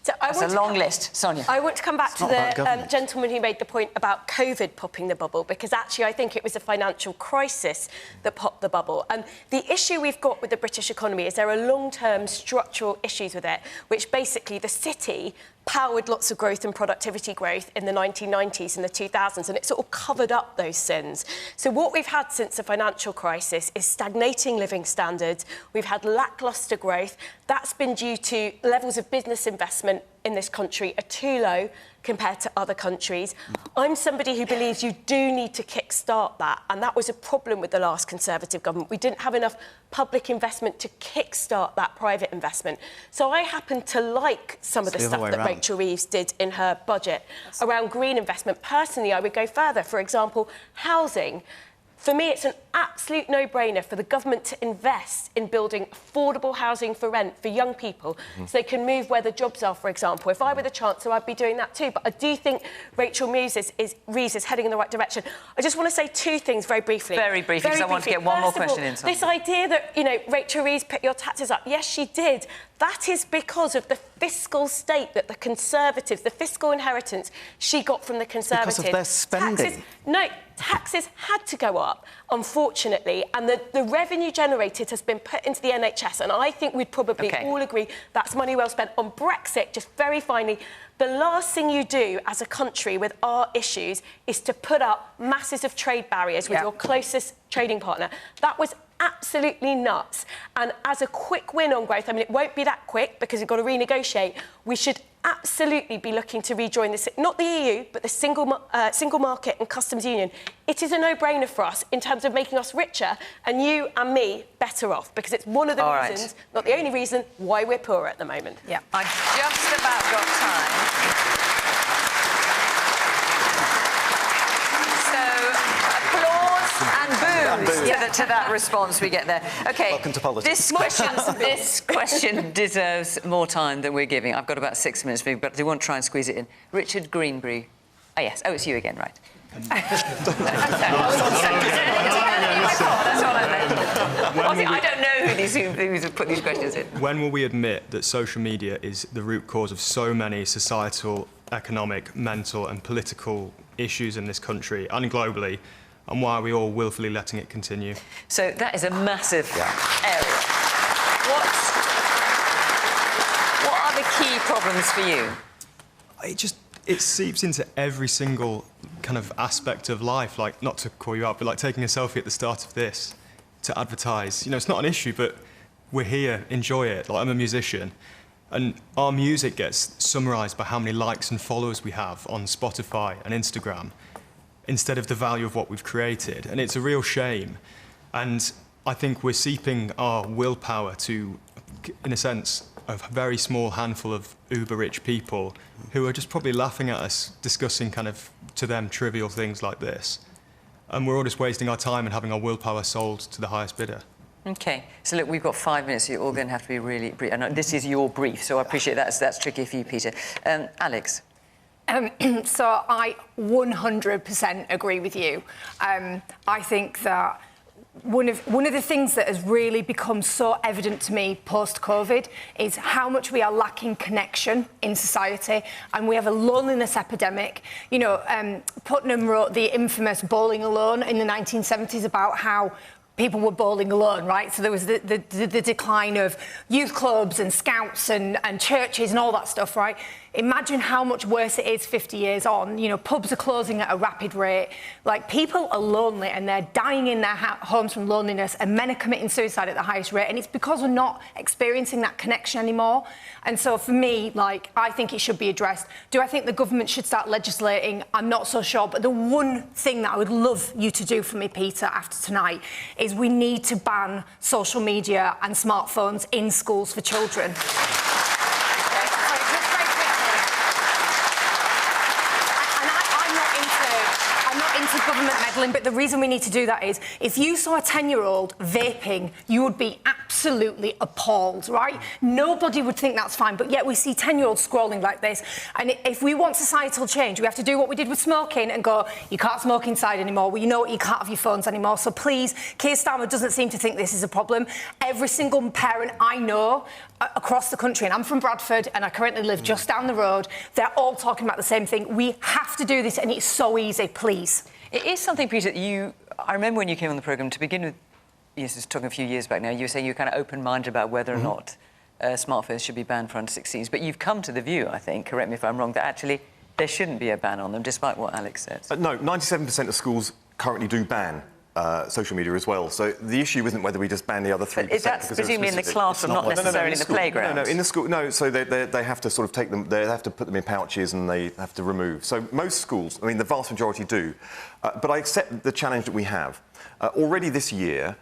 S7: So
S1: That's a long list. Sonia.
S7: I want to come back to the gentleman who made the point about COVID popping the bubble, because actually I think it was a financial crisis that popped the bubble. And the issue we've got with the British economy is there are long-term structural issues with it, which basically the city powered lots of growth and productivity growth in the 1990s and the 2000s, and it sort of covered up those sins. So what we've had since the financial crisis is stagnating living standards. We've had lacklustre growth. That's been due to levels of business investment in this country are too low compared to other countries. I'm somebody who believes you do need to kickstart that, and that was a problem with the last Conservative government. We didn't have enough public investment to kickstart that private investment. So I happen to like some of the stuff that Rachel Reeves did in her budget around green investment. Personally, I would go further. For example, housing. For me, it's an absolute no-brainer for the government to invest in building affordable housing for rent for young people so they can move where the jobs are, for example. If I were the Chancellor, I'd be doing that too. But I do think Rachel Reeves is heading in the right direction. I just want to say two things very briefly.
S1: Very briefly, because I want to get one more question in.
S7: This idea that, you know, Rachel Reeves put your taxes up. Yes, she did. That is because of the fiscal state that the Conservatives, the fiscal inheritance she got from the Conservatives.
S4: Because of their spending.
S7: Taxes had to go up, unfortunately, and the revenue generated has been put into the NHS, and I think we'd probably all agree that's money well spent. On Brexit, just very finally, the last thing you do as a country with our issues is to put up masses of trade barriers with your closest trading partner. That was absolutely nuts. And as a quick win on growth, I mean, it won't be that quick because we've got to renegotiate. We should absolutely be looking to rejoin this, not the EU, but the single market and customs union. It is a no-brainer for us in terms of making us richer and you and me better off, because it's one of the reasons, not the only reason, why we're poorer at the moment.
S1: Yeah, I just about got time. And boos to that response we get there. OK,
S3: welcome to politics.
S1: This question deserves more time than we're giving. I've got about 6 minutes, but I do want to try and squeeze it in. Richard Greenbury. Oh, yes. Oh, it's you again, right. That's what I meant. I don't know who put these questions in.
S21: When will we admit that social media is the root cause of so many societal, economic, mental and political issues in this country and globally? And why are we all willfully letting it continue?
S1: So that is a massive area. What are the key problems for you?
S21: It seeps into every single kind of aspect of life, like, not to call you out, but like taking a selfie at the start of this to advertise. You know, it's not an issue, but we're here, enjoy it. Like, I'm a musician, and our music gets summarised by how many likes and followers we have on Spotify and Instagram, instead of the value of what we've created. And it's a real shame. And I think we're seeping our willpower to, in a sense, a very small handful of uber-rich people who are just probably laughing at us discussing kind of, to them, trivial things like this. and we're all just wasting our time and having our willpower sold to the highest bidder.
S1: OK, so look, we've got 5 minutes, so you're all going to have to be really brief. And this is your brief, so I appreciate that's tricky for you, Peter. Alex?
S8: So I 100% agree with you. I think that one of the things that has really become so evident to me post-COVID is how much we are lacking connection in society, and we have a loneliness epidemic. You know, Putnam wrote the infamous Bowling Alone in the 1970s about how people were bowling alone, right? So there was the decline of youth clubs and scouts and churches and all that stuff, right? Imagine how much worse it is 50 years on. You know, pubs are closing at a rapid rate. Like, people are lonely and they're dying in their homes from loneliness, and men are committing suicide at the highest rate. And it's because we're not experiencing that connection anymore. And so for me, like, I think it should be addressed. Do I think the government should start legislating? I'm not so sure. But the one thing that I would love you to do for me, Peter, after tonight, is we need to ban social media and smartphones in schools for children. Government meddling, but the reason we need to do that is if you saw a 10-year-old vaping, you would be absolutely appalled, right? Nobody would think that's fine, but yet we see 10-year-olds scrolling like this. And if we want societal change, we have to do what we did with smoking and go, you can't smoke inside anymore. Well, you know what, you can't have your phones anymore. So please, Keir Starmer doesn't seem to think this is a problem. Every single parent I know across the country, and I'm from Bradford and I currently live just down the road, they're all talking about the same thing. We have to do this, and it's so easy, please.
S1: It is something, Peter, I remember when you came on the programme, to begin with, yes, it's talking a few years back now, you were saying you were kind of open-minded about whether or not smartphones should be banned for under-16s, but you've come to the view, I think, correct me if I'm wrong, that actually there shouldn't be a ban on them, despite what Alex says.
S3: No, 97% of schools currently do ban social media as well. So the issue isn't whether we just ban the other 3%.
S1: But that's presumably in the classroom, not necessarily in the playground.
S3: No, in the school, no. So they have to sort of take them, they have to put them in pouches and they have to remove. So most schools, I mean, the vast majority do. But I accept the challenge that we have. Already this year,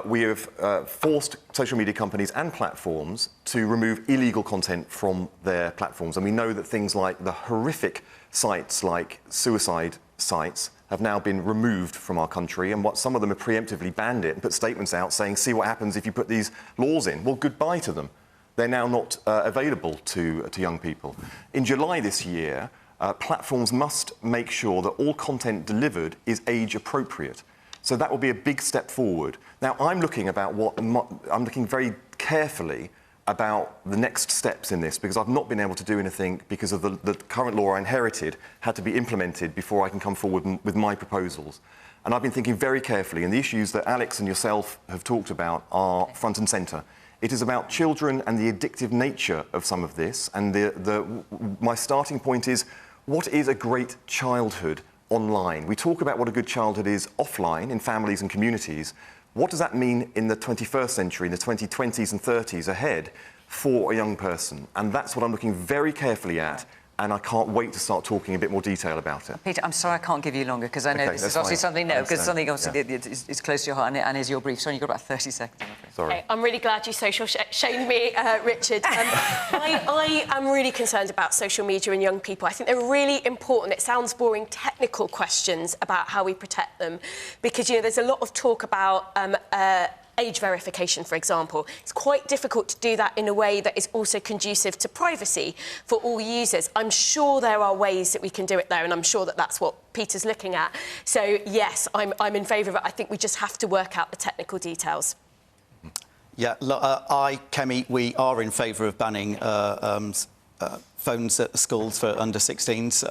S3: we have forced social media companies and platforms to remove illegal content from their platforms. And we know that things like the horrific sites like suicide sites have now been removed from our country, and some of them have preemptively banned it and put statements out saying, see what happens if you put these laws in. Well, goodbye to them. They're now not available to young people. In July this year, platforms must make sure that all content delivered is age appropriate. So that will be a big step forward. Now, I'm looking very carefully about the next steps in this, because I've not been able to do anything because of the current law I inherited had to be implemented before I can come forward with my proposals. And I've been thinking very carefully, and the issues that Alex and yourself have talked about are front and centre. It is about children and the addictive nature of some of this, and my starting point is, what is a great childhood online? We talk about what a good childhood is offline, in families and communities. What does that mean in the 21st century, in the 2020s and 30s ahead for a young person? And that's what I'm looking very carefully at, and I can't wait to start talking in a bit more detail about it.
S1: Peter, I'm sorry I can't give you longer, because I know this is obviously something, because something obviously is close to your heart and is your brief. Sonia, you've got about 30 seconds.
S3: Sorry.
S7: Okay, I'm really glad you social shamed me, Richard. I am really concerned about social media and young people. I think they're really important. It sounds boring, technical questions about how we protect them, because, you know, there's a lot of talk about age verification, for example. It's quite difficult to do that in a way that is also conducive to privacy for all users. I'm sure there are ways that we can do it there, and I'm sure that that's what Peter's looking at. So, yes, I'm in favour of it. I think we just have to work out the technical details.
S4: Yeah, Kemi, we are in favour of banning phones at schools for under-16s,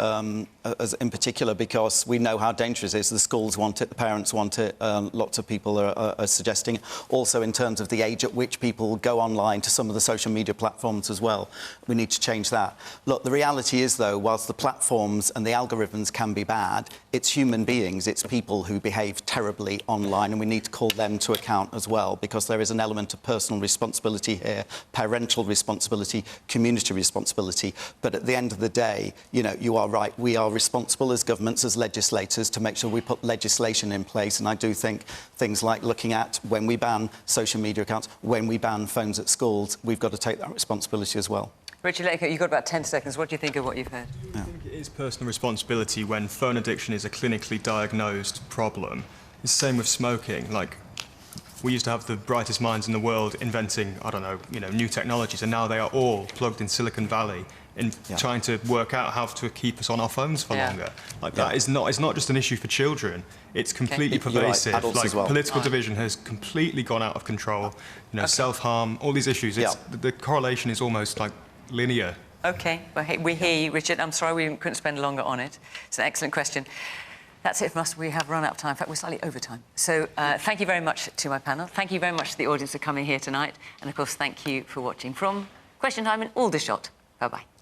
S4: in particular, because we know how dangerous it is. The schools want it, the parents want it, lots of people are suggesting it. Also, in terms of the age at which people go online to some of the social media platforms as well, we need to change that. Look, the reality is, though, whilst the platforms and the algorithms can be bad, it's human beings, it's people who behave terribly online, and we need to call them to account as well, because there is an element of personal responsibility here, parental responsibility, community responsibility. But at the end of the day, you know, you are right. We are responsible as governments, as legislators, to make sure we put legislation in place. And I do think things like looking at when we ban social media accounts, when we ban phones at schools, we've got to take that responsibility as well.
S1: Richard Laker, you've got about 10 seconds. What do you think of what you've heard?
S21: I think it is personal responsibility when phone addiction is a clinically diagnosed problem. It's the same with smoking. Like, we used to have the brightest minds in the world inventing, I don't know, new technologies, and now they are all plugged in Silicon Valley in trying to work out how to keep us on our phones for longer. Like, that is not, it's not just an issue for children. It's completely pervasive.
S3: Right. Adults
S21: like,
S3: as well.
S21: political division has completely gone out of control. Self-harm, all these issues. It's, the correlation is almost like linear.
S1: OK, well, hey, we hear you, Richard. I'm sorry we couldn't spend longer on it. It's an excellent question. That's it from us. We have run out of time. In fact, we're slightly over time. So thank you very much to my panel. Thank you very much to the audience for coming here tonight. And, of course, thank you for watching from Question Time in Aldershot. Bye-bye.